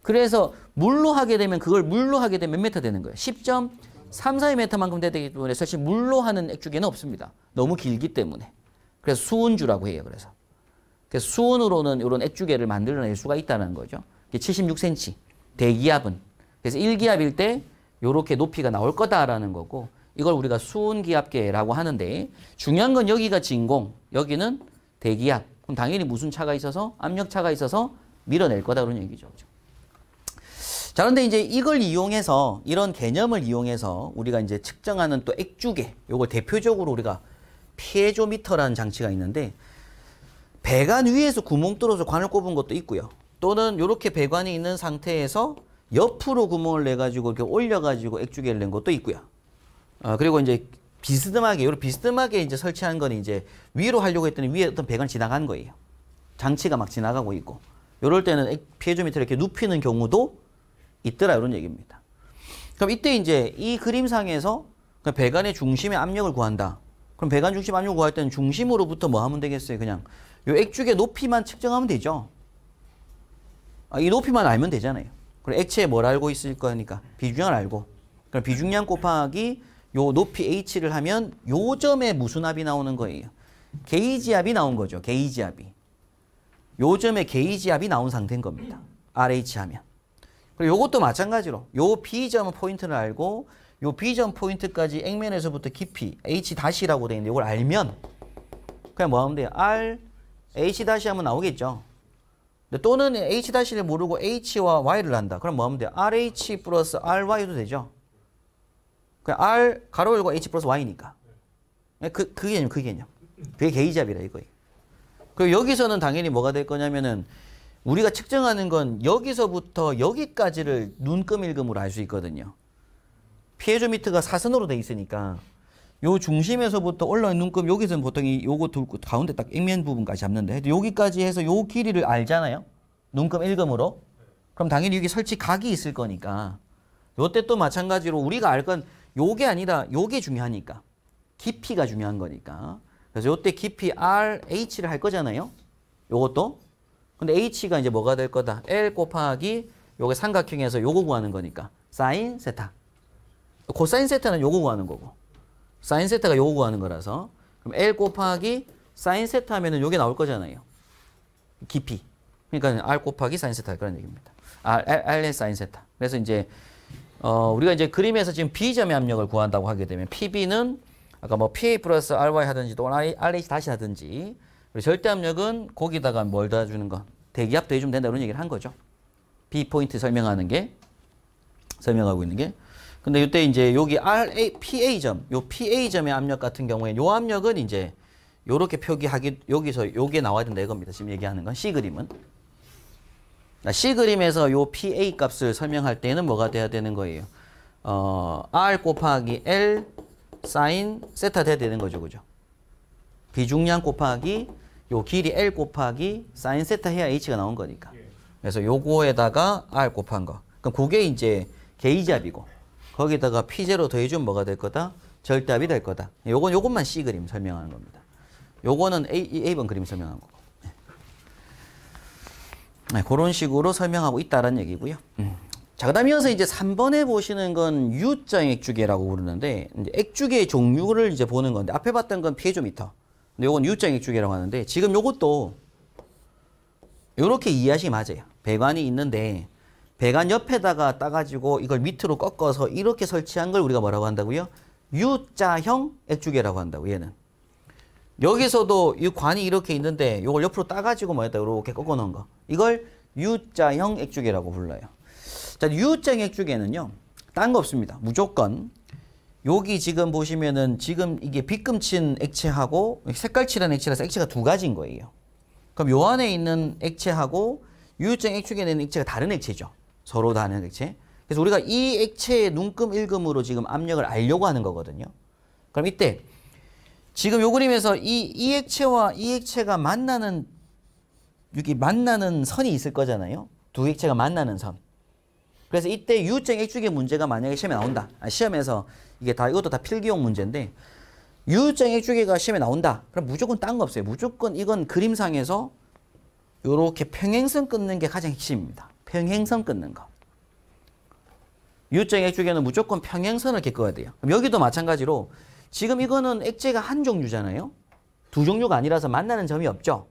그래서 물로 하게 되면 몇 메터 되는 거예요? 10.342m만큼 되기 때문에 사실 물로 하는 액주계는 없습니다. 너무 길기 때문에. 그래서 수은주라고 해요. 그래서 수은으로는 이런 액주계를 만들어낼 수가 있다는 거죠. 76cm. 대기압은. 그래서 1기압일 때 이렇게 높이가 나올 거다라는 거고, 이걸 우리가 수은기압계라고 하는데, 중요한 건 여기가 진공, 여기는 대기압. 그럼 당연히 무슨 차가 있어서? 압력차가 있어서 밀어낼 거다 그런 얘기죠. 자, 그런데 이제 이걸 이용해서, 이런 개념을 이용해서 우리가 이제 측정하는 또 액주계, 요걸 대표적으로 우리가 피에조미터라는 장치가 있는데, 배관 위에서 구멍 뚫어서 관을 꼽은 것도 있고요. 또는 이렇게 배관이 있는 상태에서 옆으로 구멍을 내가지고 이렇게 올려가지고 액주계를 낸 것도 있고요. 그리고 이제 비스듬하게 이제 설치한 건 이제 위로 하려고 했더니 위에 어떤 배관이 지나간 거예요. 장치가 막 지나가고 있고. 이럴 때는 피에조미터를 이렇게 눕히는 경우도 있더라, 이런 얘기입니다. 그럼 이때 이제 이 그림상에서 배관의 중심의 압력을 구한다. 그럼 배관 중심 압력을 구할 때는 중심으로부터 뭐 하면 되겠어요? 그냥 요 액주계 높이만 측정하면 되죠. 이 높이만 알면 되잖아요. 그럼 액체에 뭘 알고 있을 거니까 비중량을 알고. 그럼 비중량 곱하기 요 높이 h를 하면 요 점에 무슨 합이 나오는 거예요? 게이지 합이 나온 거죠. 게이지 합이. 요 점에 게이지 합이 나온 상태인 겁니다. RH 하면. 그리고 요것도 마찬가지로 요 B점 포인트를 알고 요 B점 포인트까지 액면에서부터 깊이 H-라고 되어 있는데 이걸 알면 그냥 뭐 하면 돼요? R, H- 하면 나오겠죠. 또는 H-를 모르고 H와 Y를 한다. 그럼 뭐 하면 돼요? RH 플러스 RY도 되죠. 그냥 R 가로 열고 H 플러스 Y니까. 그 개념, 그 개념. 그게 게이지합이라 이거예요. 그리고 여기서는 당연히 뭐가 될 거냐면은 우리가 측정하는 건 여기서부터 여기까지를 눈금일금으로 알 수 있거든요. 피에조미터가 사선으로 돼 있으니까 요 중심에서부터 올라온 눈금 여기서는 보통 요거 가운데 딱 액면 부분까지 잡는데 여기까지 해서 요 길이를 알잖아요. 눈금 일금으로. 그럼 당연히 여기 설치 각이 있을 거니까 요때 또 마찬가지로 우리가 알 건 요게 아니라 요게 중요하니까 깊이가 중요한 거니까 그래서 요때 깊이 RH를 할 거잖아요. 요것도. 근데 H가 이제 뭐가 될 거다? L 곱하기 요게 삼각형에서 요거 구하는 거니까 사인 세타. 코사인 세타는 요거 구하는 거고 사인 세타가 요거 구하는 거라서 그럼 L 곱하기 사인 세타 하면은 요게 나올 거잖아요. 깊이. 그러니까 R 곱하기 사인 세타 그런 얘기입니다. R의 사인 세타. 그래서 이제 우리가 이제 그림에서 지금 B점의 압력을 구한다고 하게 되면 PB는 아까 뭐 PA 플러스 RY 하든지 또 RH 다시 하든지 그리고 절대 압력은 거기다가 뭘 더해주는 거 대기압 더해주면 된다 이런 얘기를 한 거죠. B 포인트 설명하고 있는 게 근데 이때 이제 여기 PA점 요 PA점의 압력 같은 경우에 요 압력은 이제 요렇게 표기하기 여기서 요게 나와야 된다 이겁니다. 지금 얘기하는 건 C 그림은 C 그림에서 요 PA 값을 설명할 때는 뭐가 돼야 되는 거예요? R 곱하기 L 사인 세타 돼야 되는 거죠. 그죠? 비중량 곱하기 요 길이 L 곱하기 사인 세타 해야 H가 나온 거니까. 그래서 요거에다가 R 곱한 거. 그럼 그게 이제 게이지압이고 거기다가 P0 더해주면 뭐가 될 거다? 절대압이 될 거다. 요것만 C 그림 설명하는 겁니다. 요거는 A번 그림 설명한 거고. 네, 그런 식으로 설명하고 있다는 얘기고요. 자, 그다음 이어서 이제 3번에 보시는 건 U자 액주계라고 부르는데 이제 액주계의 종류를 이제 보는 건데 앞에 봤던 건 피에조미터. 근데 요건 U자 액주계라고 하는데 지금 요것도 요렇게 이해하시기 맞아요. 배관이 있는데 배관 옆에다가 따가지고 이걸 밑으로 꺾어서 이렇게 설치한 걸 우리가 뭐라고 한다고요? U자형 액주계라고 한다고 얘는. 여기서도 이 관이 이렇게 있는데 이걸 옆으로 따가지고 뭐였다 이렇게 꺾어 놓은 거. 이걸 U자형 액주계라고 불러요. 자, U자형 액주계는요. 딴 거 없습니다. 무조건 여기 지금 보시면은 지금 이게 빗금 친 액체하고 색깔 칠한 액체라서 액체가 두 가지인 거예요. 그럼 요 안에 있는 액체하고 U자형 액주계에 있는 액체가 다른 액체죠. 서로 다른 액체. 그래서 우리가 이 액체의 눈금 일금으로 지금 압력을 알려고 하는 거거든요. 그럼 이때 지금 요 그림에서 이 액체와 이 액체가 만나는 선이 있을 거잖아요. 두 액체가 만나는 선. 그래서 이때 U자형 액주계 문제가 만약에 시험에 나온다. 시험에서 이것도 다 필기용 문제인데 U자형 액주계가 시험에 나온다. 그럼 무조건 딴 거 없어요. 무조건 이건 그림상에서 요렇게 평행선 끊는 게 가장 핵심입니다. 평행선 끊는 거. U자형 액주계는 무조건 평행선을 이렇게 그어야 돼요. 그럼 여기도 마찬가지로 지금 이거는 액체가 한 종류잖아요. 두 종류가 아니라서 만나는 점이 없죠.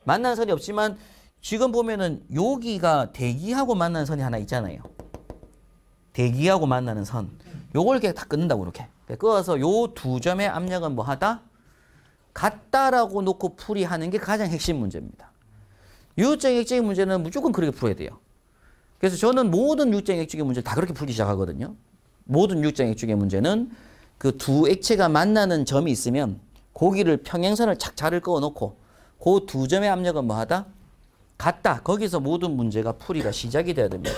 만나는 선이 없지만 지금 보면은 여기가 대기하고 만나는 선이 하나 있잖아요. 대기하고 만나는 선. 요걸 이렇게 다 끊는다고 이렇게. 끊어서 요 두 점의 압력은 뭐 하다? 같다라고 놓고 풀이하는 게 가장 핵심 문제입니다. U자형 액주계 문제는 무조건 그렇게 풀어야 돼요. 그래서 저는 모든 U자형 액주계 문제를 다 그렇게 풀기 시작하거든요. 모든 U자형 액주계 문제는 그 두 액체가 만나는 점이 있으면 거기를 평행선을 착 자를 그어 놓고 그 두 점의 압력은 뭐 하다? 같다. 거기서 모든 문제가 풀이가 시작이 돼야 됩니다.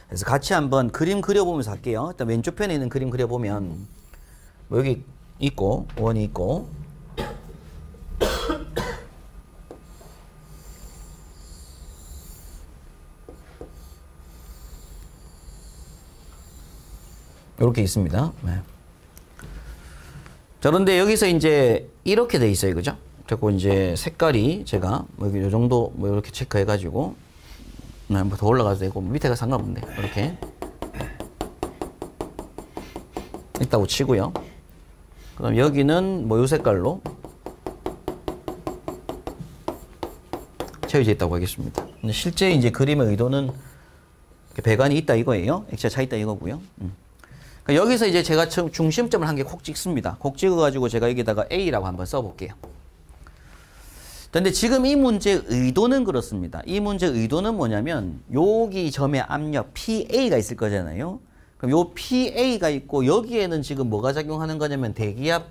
그래서 같이 한번 그림 그려보면서 할게요. 일단 왼쪽 편에 있는 그림 그려보면 뭐 여기 있고 원이 있고 이렇게 있습니다. 네. 자, 그런데 여기서 이제 이렇게 돼 있어요. 그죠? 그리고 이제 색깔이 제가 뭐 여기 요 정도 뭐 이렇게 체크해가지고 뭐 더 올라가도 되고 밑에가 상관없는데 이렇게 있다고 치고요. 그럼 여기는 뭐 요 색깔로 채워져 있다고 하겠습니다. 근데 실제 이제 그림의 의도는 배관이 있다 이거예요. 액체가 차 있다 이거고요. 그러니까 여기서 이제 제가 중심점을 한 개 콕 찍습니다. 콕 찍어가지고 제가 여기다가 A라고 한번 써볼게요. 근데 지금 이 문제의 의도는 그렇습니다. 이 문제의 의도는 뭐냐면 여기 점의 압력 PA가 있을 거잖아요. 그럼 요 PA가 있고 여기에는 지금 뭐가 작용하는 거냐면 대기압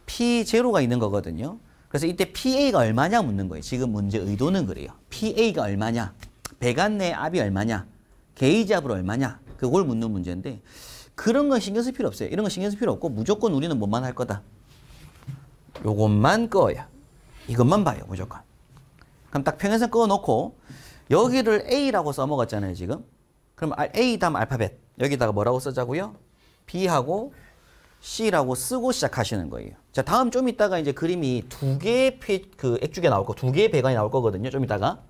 P0가 있는 거거든요. 그래서 이때 PA가 얼마냐 묻는 거예요. 지금 문제 의도는 그래요. PA가 얼마냐, 배관 내 압이 얼마냐, 게이지 압은 얼마냐, 그걸 묻는 문제인데 그런 건 신경 쓸 필요 없어요. 이런 건 신경 쓸 필요 없고 무조건 우리는 뭐만 할 거다. 요것만 꺼야. 이것만 봐요. 무조건. 그럼 딱 평행선 꺼놓고 여기를 A라고 써먹었잖아요. 지금. 그럼 A 다음 알파벳. 여기다가 뭐라고 쓰자고요? B하고 C라고 쓰고 시작하시는 거예요. 자, 다음 좀 이따가 이제 그림이 두 개의 액주가 나올 거, 두 개의 배관이 나올 거거든요. 좀 이따가.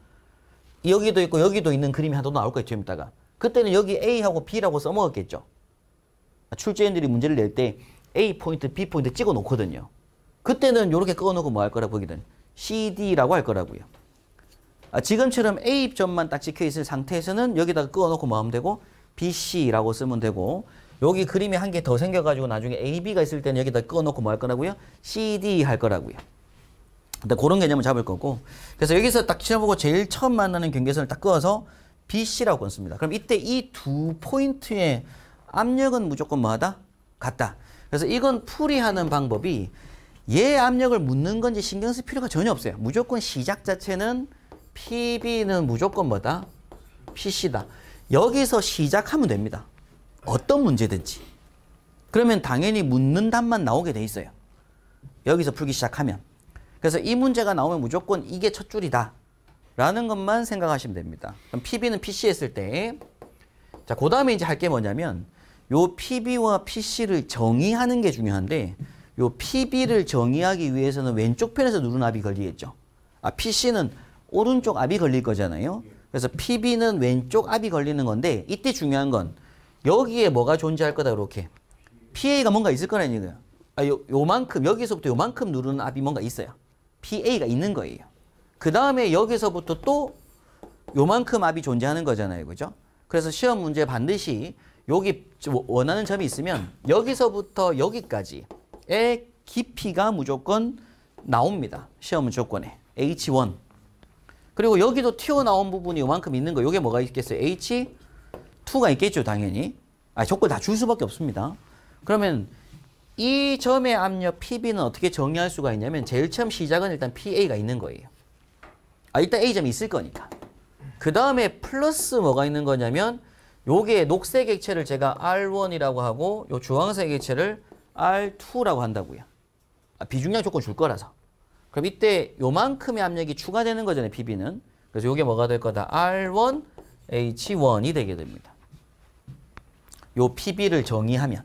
여기도 있고 여기도 있는 그림이 하나 더 나올 거예요. 좀 이따가. 그때는 여기 A하고 B라고 써먹었겠죠. 출제인들이 문제를 낼 때 A 포인트, B 포인트 찍어 놓거든요. 그때는 이렇게 꺼놓고 뭐 할 거라 보기든 CD라고 할 거라고요. 지금처럼 A점만 딱 찍혀 있을 상태에서는 여기다가 꺼놓고 뭐 하면 되고 BC라고 쓰면 되고 여기 그림이 한 개 더 생겨가지고 나중에 AB가 있을 때는 여기다 꺼놓고 뭐 할 거라고요? CD 할 거라고요. 일단 그런 개념을 잡을 거고 그래서 여기서 딱 지나보고 제일 처음 만나는 경계선을 딱 그어서 BC라고 끊습니다. 그럼 이때 이 두 포인트의 압력은 무조건 뭐하다? 같다. 그래서 이건 풀이하는 방법이 얘 압력을 묻는 건지 신경 쓸 필요가 전혀 없어요. 무조건 시작 자체는 PB는 무조건 뭐다? PC다. 여기서 시작하면 됩니다. 어떤 문제든지. 그러면 당연히 묻는 답만 나오게 돼 있어요. 여기서 풀기 시작하면. 그래서 이 문제가 나오면 무조건 이게 첫 줄이다. 라는 것만 생각하시면 됩니다. 그럼 PB는 PC 했을 때 자, 그 다음에 이제 할 게 뭐냐면 요 PB와 PC를 정의하는 게 중요한데 요 PB를 정의하기 위해서는 왼쪽 편에서 누른 압이 걸리겠죠. PC는 오른쪽 압이 걸릴 거잖아요. 그래서 PB는 왼쪽 압이 걸리는 건데 이때 중요한 건 여기에 뭐가 존재할 거다 이렇게 PA가 뭔가 있을 거라는 얘기예요. 요만큼 여기서부터 요만큼 누르는 압이 뭔가 있어요. PA가 있는 거예요. 그 다음에 여기서부터 또 요만큼 압이 존재하는 거잖아요. 그죠? 그래서 시험 문제 반드시 여기 원하는 점이 있으면 여기서부터 여기까지의 깊이가 무조건 나옵니다. 시험 조건에. H1. 그리고 여기도 튀어나온 부분이 요만큼 있는 거. 요게 뭐가 있겠어요? H2가 있겠죠. 당연히. 조건 다 줄 수밖에 없습니다. 그러면 이 점의 압력 PB는 어떻게 정의할 수가 있냐면 제일 처음 시작은 일단 PA가 있는 거예요. 일단 A점이 있을 거니까. 그 다음에 플러스 뭐가 있는 거냐면 요게 녹색 액체를 제가 R1이라고 하고 요 주황색 액체를 R2라고 한다고요. 비중량 조건 줄 거라서. 그럼 이때 요만큼의 압력이 추가되는 거잖아요. PB는. 그래서 요게 뭐가 될 거다? R1, H1이 되게 됩니다. 요 PB를 정의하면.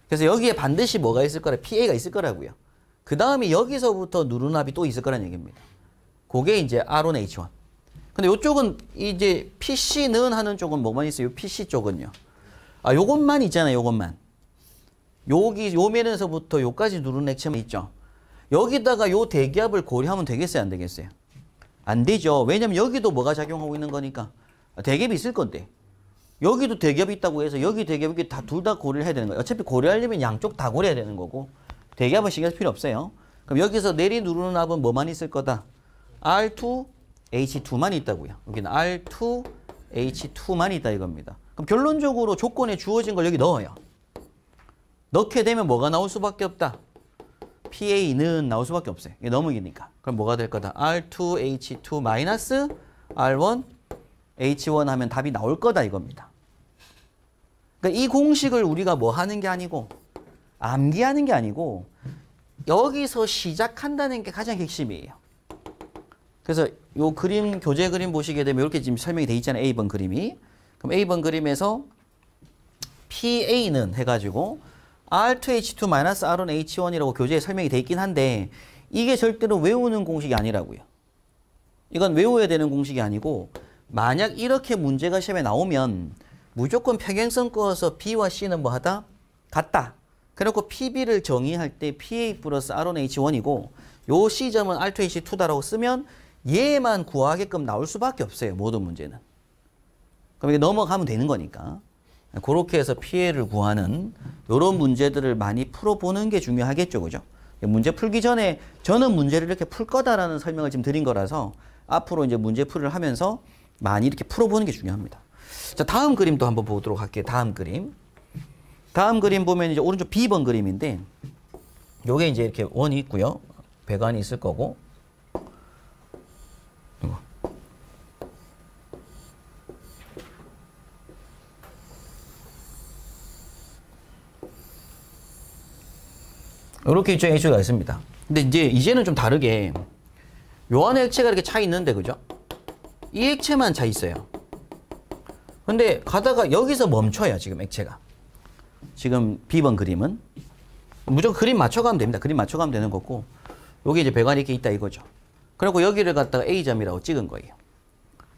그래서 여기에 반드시 뭐가 있을 거라? PA가 있을 거라고요. 그 다음에 여기서부터 누르는 압이 또 있을 거라는 얘기입니다. 그게 이제 R1, H1. 근데 이쪽은 이제 PC는 하는 쪽은 뭐만 있어요? PC 쪽은요. 요것만 있잖아요. 요것만. 여기 요 면에서부터 요까지 누르는 액체만 있죠. 여기다가 요 대기압을 고려하면 되겠어요? 안 되겠어요? 안 되죠. 왜냐면 여기도 뭐가 작용하고 있는 거니까. 대기압이 있을 건데. 여기도 대기압이 있다고 해서 여기 대기압이 다 둘 다 고려를 해야 되는 거예요. 어차피 고려하려면 양쪽 다 고려해야 되는 거고. 대기압은 신경 쓸 필요 없어요. 그럼 여기서 내리 누르는 압은 뭐만 있을 거다? R2, H2만 있다고요. 여기는 R2, H2만 있다 이겁니다. 그럼 결론적으로 조건에 주어진 걸 여기 넣어요. 넣게 되면 뭐가 나올 수밖에 없다? PA는 나올 수밖에 없어요. 이게 너무기니까. 그럼 뭐가 될 거다? R2, H2 마이너스 R1, H1 하면 답이 나올 거다 이겁니다. 그러니까 이 공식을 우리가 뭐 하는 게 아니고 암기하는 게 아니고 여기서 시작한다는 게 가장 핵심이에요. 그래서 요 그림, 교재 그림 보시게 되면 이렇게 지금 설명이 돼 있잖아요. A번 그림이. 그럼 A번 그림에서 PA는 해가지고 R2H2-R1H1이라고 교재에 설명이 돼 있긴 한데 이게 절대로 외우는 공식이 아니라고요. 이건 외워야 되는 공식이 아니고 만약 이렇게 문제가 시험에 나오면 무조건 평행선 그어서 B와 C는 뭐 하다? 같다. 그래놓고 PB를 정의할 때 PA 플러스 R1H1이고 요 C점은 R2H2다라고 쓰면 얘만 구하게끔 나올 수밖에 없어요. 모든 문제는. 그럼 이게 넘어가면 되는 거니까. 그렇게 해서 PA를 구하는 이런 문제들을 많이 풀어보는 게 중요하겠죠. 그죠? 문제 풀기 전에 저는 문제를 이렇게 풀 거다라는 설명을 지금 드린 거라서 앞으로 이제 문제풀이를 하면서 많이 이렇게 풀어보는 게 중요합니다. 자, 다음 그림도 한번 보도록 할게요. 다음 그림. 다음 그림 보면 이제 오른쪽 B번 그림인데 요게 이제 이렇게 원이 있고요. 배관이 있을 거고. 이거. 이렇게 이쪽 H가 있습니다. 근데 이제는 좀 다르게 요 안에 액체가 이렇게 차 있는데 그죠? 이 액체만 차 있어요. 근데 가다가 여기서 멈춰요. 지금 액체가. 지금 B번 그림은 무조건 그림 맞춰가면 됩니다. 그림 맞춰가면 되는 거고 여기 이제 배관이 이렇게 있다 이거죠. 그리고 여기를 갖다가 A점이라고 찍은 거예요.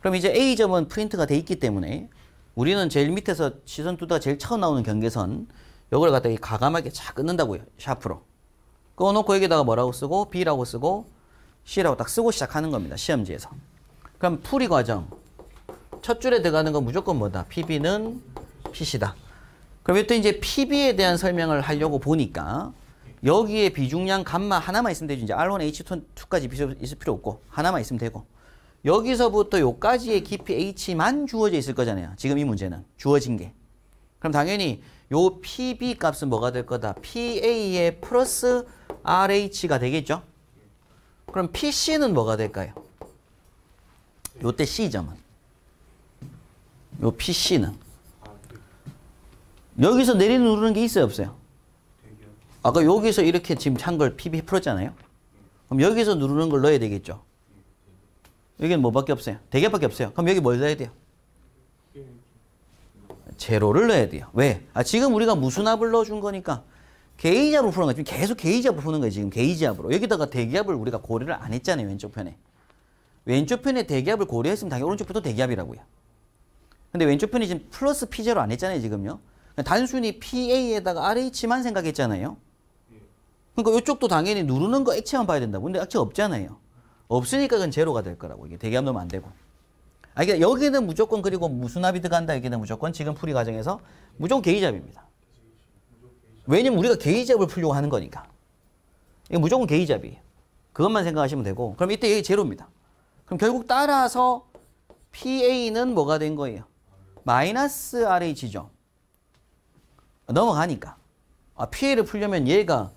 그럼 이제 A점은 프린트가 돼 있기 때문에 우리는 제일 밑에서 시선 두다가 제일 처음 나오는 경계선 요걸 갖다가 가감하게 쫙 끊는다고요. 샤프로. 끊어놓고 여기다가 뭐라고 쓰고 B라고 쓰고 C라고 딱 쓰고 시작하는 겁니다. 시험지에서. 그럼 풀이 과정. 첫 줄에 들어가는 건 무조건 뭐다? PB는 PC다. 그럼 이때 이제 PB에 대한 설명을 하려고 보니까 여기에 비중량 감마 하나만 있으면 되죠. 이제 R1H2까지 있을 필요 없고 하나만 있으면 되고 여기서부터 요까지의 깊이 H만 주어져 있을 거잖아요. 지금 이 문제는 주어진 게. 그럼 당연히 요 PB 값은 뭐가 될 거다? PA의 플러스 RH가 되겠죠? 그럼 PC는 뭐가 될까요? 요때 C점은. 요 PC는. 여기서 내리누르는 게 있어요, 없어요? 아까 여기서 이렇게 지금 찬 걸 PB 풀었잖아요? 그럼 여기서 누르는 걸 넣어야 되겠죠? 여기는 뭐밖에 없어요? 대기압밖에 없어요. 그럼 여기 뭘 넣어야 돼요? 제로를 넣어야 돼요. 왜? 지금 우리가 무수납을 넣어준 거니까 게이지압으로 푸는 거예요. 지금 계속 게이지압으로 푸는 거예요. 지금 게이지압으로. 여기다가 대기압을 우리가 고려를 안 했잖아요. 왼쪽 편에. 왼쪽 편에 대기압을 고려했으면 당연히 오른쪽부터 대기압이라고요. 근데 왼쪽 편이 지금 플러스 P0 안 했잖아요. 지금요. 단순히 PA에다가 RH만 생각했잖아요. 그러니까 이쪽도 당연히 누르는 거 액체만 봐야 된다고. 근데 액체 없잖아요. 없으니까 그건 제로가 될 거라고. 이게 대기압 넣으면 안 되고. 그러니까 여기는 무조건 그리고 무수납이 들어간다. 여기는 무조건 지금 풀이 과정에서 무조건 게이지압입니다. 왜냐면 우리가 게이지압을 풀려고 하는 거니까. 이거 무조건 게이지압이에요. 그것만 생각하시면 되고. 그럼 이때 여기 제로입니다. 그럼 결국 따라서 PA는 뭐가 된 거예요? 마이너스 RH죠. 넘어가니까. PA를 풀려면 얘가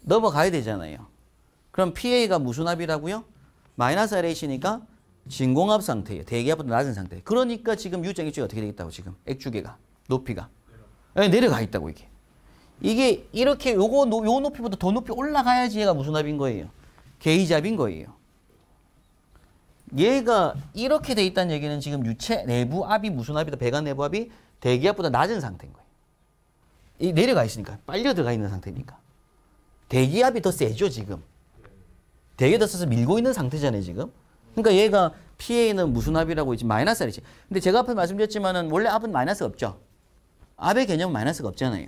넘어가야 되잖아요. 그럼 PA가 무수납이라고요? 마이너스 RH니까 진공압 상태예요. 대기압보다 낮은 상태. 그러니까 지금 U정 H가 어떻게 되겠다고 지금 액주계가 높이가 내려가 있다고 이게. 이게 이렇게 요 높이보다 더 높이 올라가야지 얘가 무수납인 거예요. 게이지압인 거예요. 얘가 이렇게 돼 있다는 얘기는 지금 유체 내부 압이 무수납이다. 배관 내부 압이 대기압보다 낮은 상태인 거예요. 이 내려가 있으니까 빨려 들어가 있는 상태니까. 대기압이 더 세죠 지금. 대기압이 더 세서 밀고 있는 상태잖아요 지금. 그러니까 얘가 PA는 무수납이라고 이제 마이너스 RH. 근데 제가 앞에 말씀드렸지만은 원래 압은 마이너스가 없죠. 압의 개념은 마이너스가 없잖아요.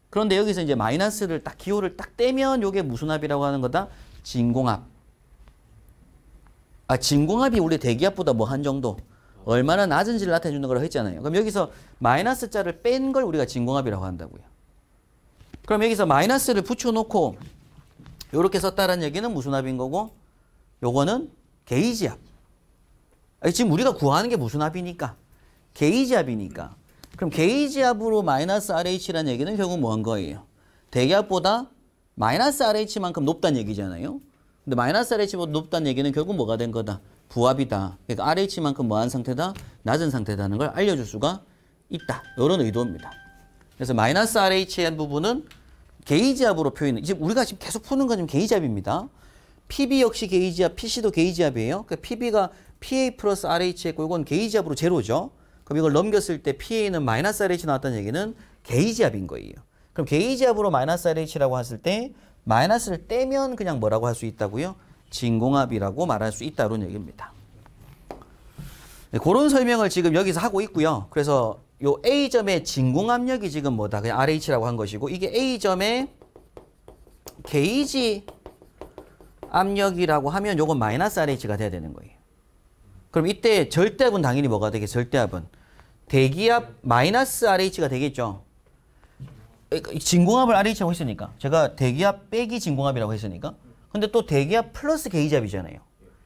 그런데 여기서 이제 마이너스를 딱 기호를 딱 떼면 요게 무수납이라고 하는 거다. 진공압. 진공압이 원래 대기압보다 뭐 한 정도 얼마나 낮은지를 나타내 주는 거라고 했잖아요. 그럼 여기서 마이너스 자를 뺀 걸 우리가 진공압이라고 한다고요. 그럼 여기서 마이너스를 붙여놓고 이렇게 썼다는 얘기는 무수납인 거고 요거는 게이지압. 지금 우리가 구하는 게 무수납이니까 게이지압이니까. 그럼 게이지압으로 마이너스 RH라는 얘기는 결국 뭐 한 거예요? 대기압보다 마이너스 RH만큼 높다는 얘기잖아요. 근데 마이너스 RH보다 높다는 얘기는 결국 뭐가 된 거다? 부압이다. 그러니까 RH만큼 뭐한 상태다? 낮은 상태다는 걸 알려줄 수가 있다. 이런 의도입니다. 그래서 마이너스 RH의 한 부분은 게이지압으로 표현해. 이제 우리가 지금 계속 푸는 건 지금 게이지압입니다. PB 역시 게이지압, PC도 게이지압이에요. 그러니까 PB가 PA 플러스 RH 했고 이건 게이지압으로 제로죠. 그럼 이걸 넘겼을 때 PA는 마이너스 RH 나왔다는 얘기는 게이지압인 거예요. 그럼 게이지압으로 마이너스 RH라고 했을 때 마이너스를 떼면 그냥 뭐라고 할 수 있다고요? 진공압이라고 말할 수 있다는 얘기입니다. 네, 그런 설명을 지금 여기서 하고 있고요. 그래서 요 A점의 진공 압력이 지금 뭐다? 그냥 RH라고 한 것이고 이게 A점의 게이지 압력이라고 하면 요건 마이너스 RH가 돼야 되는 거예요. 그럼 이때 절대압은 당연히 뭐가 되겠어요? 절대압은 대기압 마이너스 RH가 되겠죠. 진공압을 RH라고 했으니까 제가 대기압 빼기 진공압이라고 했으니까 근데 또 대기압 플러스 게이지압이잖아요.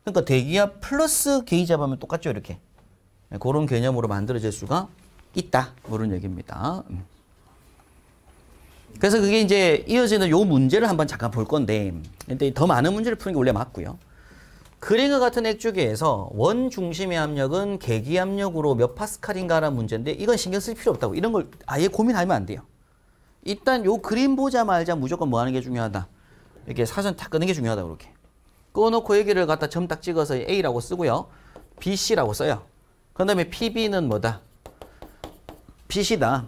그러니까 대기압 플러스 게이지압 하면 똑같죠 이렇게. 그런 개념으로 만들어질 수가 있다. 그런 얘기입니다. 그래서 그게 이제 이어지는 요 문제를 한번 잠깐 볼 건데 근데 더 많은 문제를 푸는 게 원래 맞고요. 그링과 같은 액주기에서 원 중심의 압력은 계기 압력으로 몇 파스칼인가라는 문제인데 이건 신경 쓸 필요 없다고. 이런 걸 아예 고민하면 안 돼요. 일단 요 그림 보자마자 무조건 뭐 하는 게 중요하다. 이렇게 사전 탁 끄는 게 중요하다. 그렇게. 꺼놓고 여기를 갖다 점 딱 찍어서 A라고 쓰고요. BC라고 써요. 그 다음에 PB는 뭐다? BC다.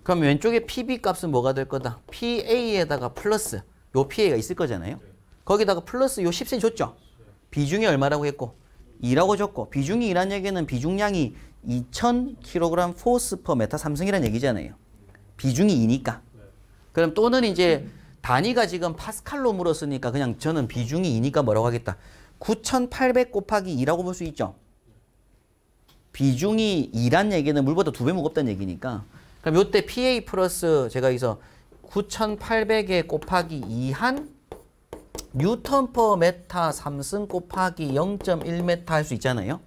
그럼 왼쪽에 PB 값은 뭐가 될 거다? PA에다가 플러스 요 PA가 있을 거잖아요. 거기다가 플러스 요 10cm 줬죠. 비중이 얼마라고 했고 2라고 줬고 비중이 2란 얘기는 비중량이 2000kg 포스 퍼 메타 삼승이란 얘기잖아요. 비중이 2니까. 그럼 또는 이제 단위가 지금 파스칼로 물었으니까 그냥 저는 비중이 2니까 뭐라고 하겠다. 9800 곱하기 2라고 볼 수 있죠. 비중이 2란 얘기는 물보다 2배 무겁다는 얘기니까 그럼 요때 PA 플러스 제가 여기서 9800에 곱하기 2한 뉴턴 퍼 메타 3승 곱하기 0.1m 할 수 있잖아요.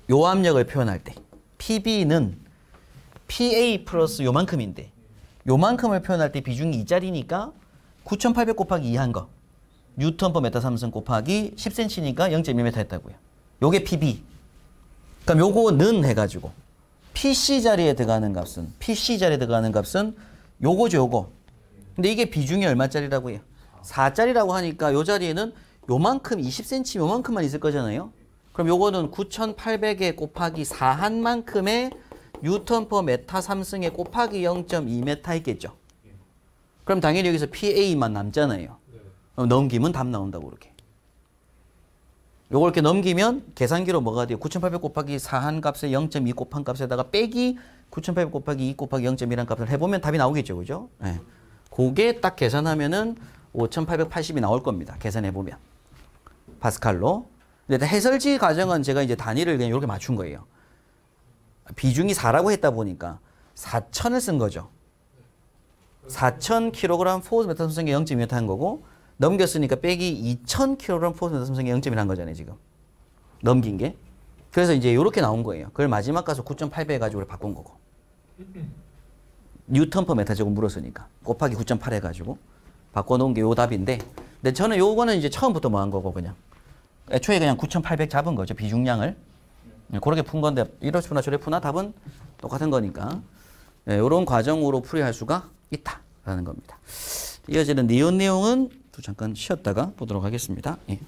요 압력을 표현할 때 PB는 PA 플러스 요만큼인데 요만큼을 표현할 때 비중이 2짜리니까 9800 곱하기 2 한 거 뉴턴 퍼 메타 3승 곱하기 10cm니까 0.1m 했다고요. 요게 PB. 그럼 요거는 해가지고 PC 자리에 들어가는 값은 요거죠 요거. 근데 이게 비중이 얼마짜리라고 해요? 4짜리라고 하니까 요 자리에는 요만큼 20cm 요만큼만 있을 거잖아요. 그럼 요거는 9800에 곱하기 4한만큼의 뉴턴 퍼 메타 3승에 곱하기 0.2m 있겠죠. 그럼 당연히 여기서 PA만 남잖아요. 그럼 넘기면 답 나온다고 그렇게. 요걸 이렇게 넘기면 계산기로 뭐가 돼요? 9800 곱하기 4한 값에 0.2 곱한 값에다가 빼기 9800 곱하기 2 곱하기 0.1한 값을 해보면 답이 나오겠죠. 그죠? 네. 그게 딱 계산하면은 5880이 나올 겁니다. 계산해보면. 파스칼로. 근데 해설지 과정은 제가 이제 단위를 그냥 이렇게 맞춘 거예요. 비중이 4라고 했다 보니까 4000을 쓴 거죠. 4000kg 포스 메타 삼성에 0.2m 한 거고 넘겼으니까 빼기 2000kg 포스 메타 삼성에 0.1 한 거잖아요. 지금. 넘긴 게. 그래서 이제 이렇게 나온 거예요. 그걸 마지막 가서 9.8배 해가지고 바꾼 거고. 뉴턴 퍼 메타 제곱 물었으니까 곱하기 9.8 해가지고 바꿔놓은 게 요 답인데 근데 저는 요거는 이제 처음부터 뭐 한 거고 그냥 애초에 그냥 9800 잡은 거죠. 비중량을. 그렇게 푼 건데 이렇게 푸나 저렇게 푸나 답은 똑같은 거니까 이런 과정으로 풀이할 수가 있다라는 겁니다. 이어지는 니은 내용은 또 잠깐 쉬었다가 보도록 하겠습니다. 예.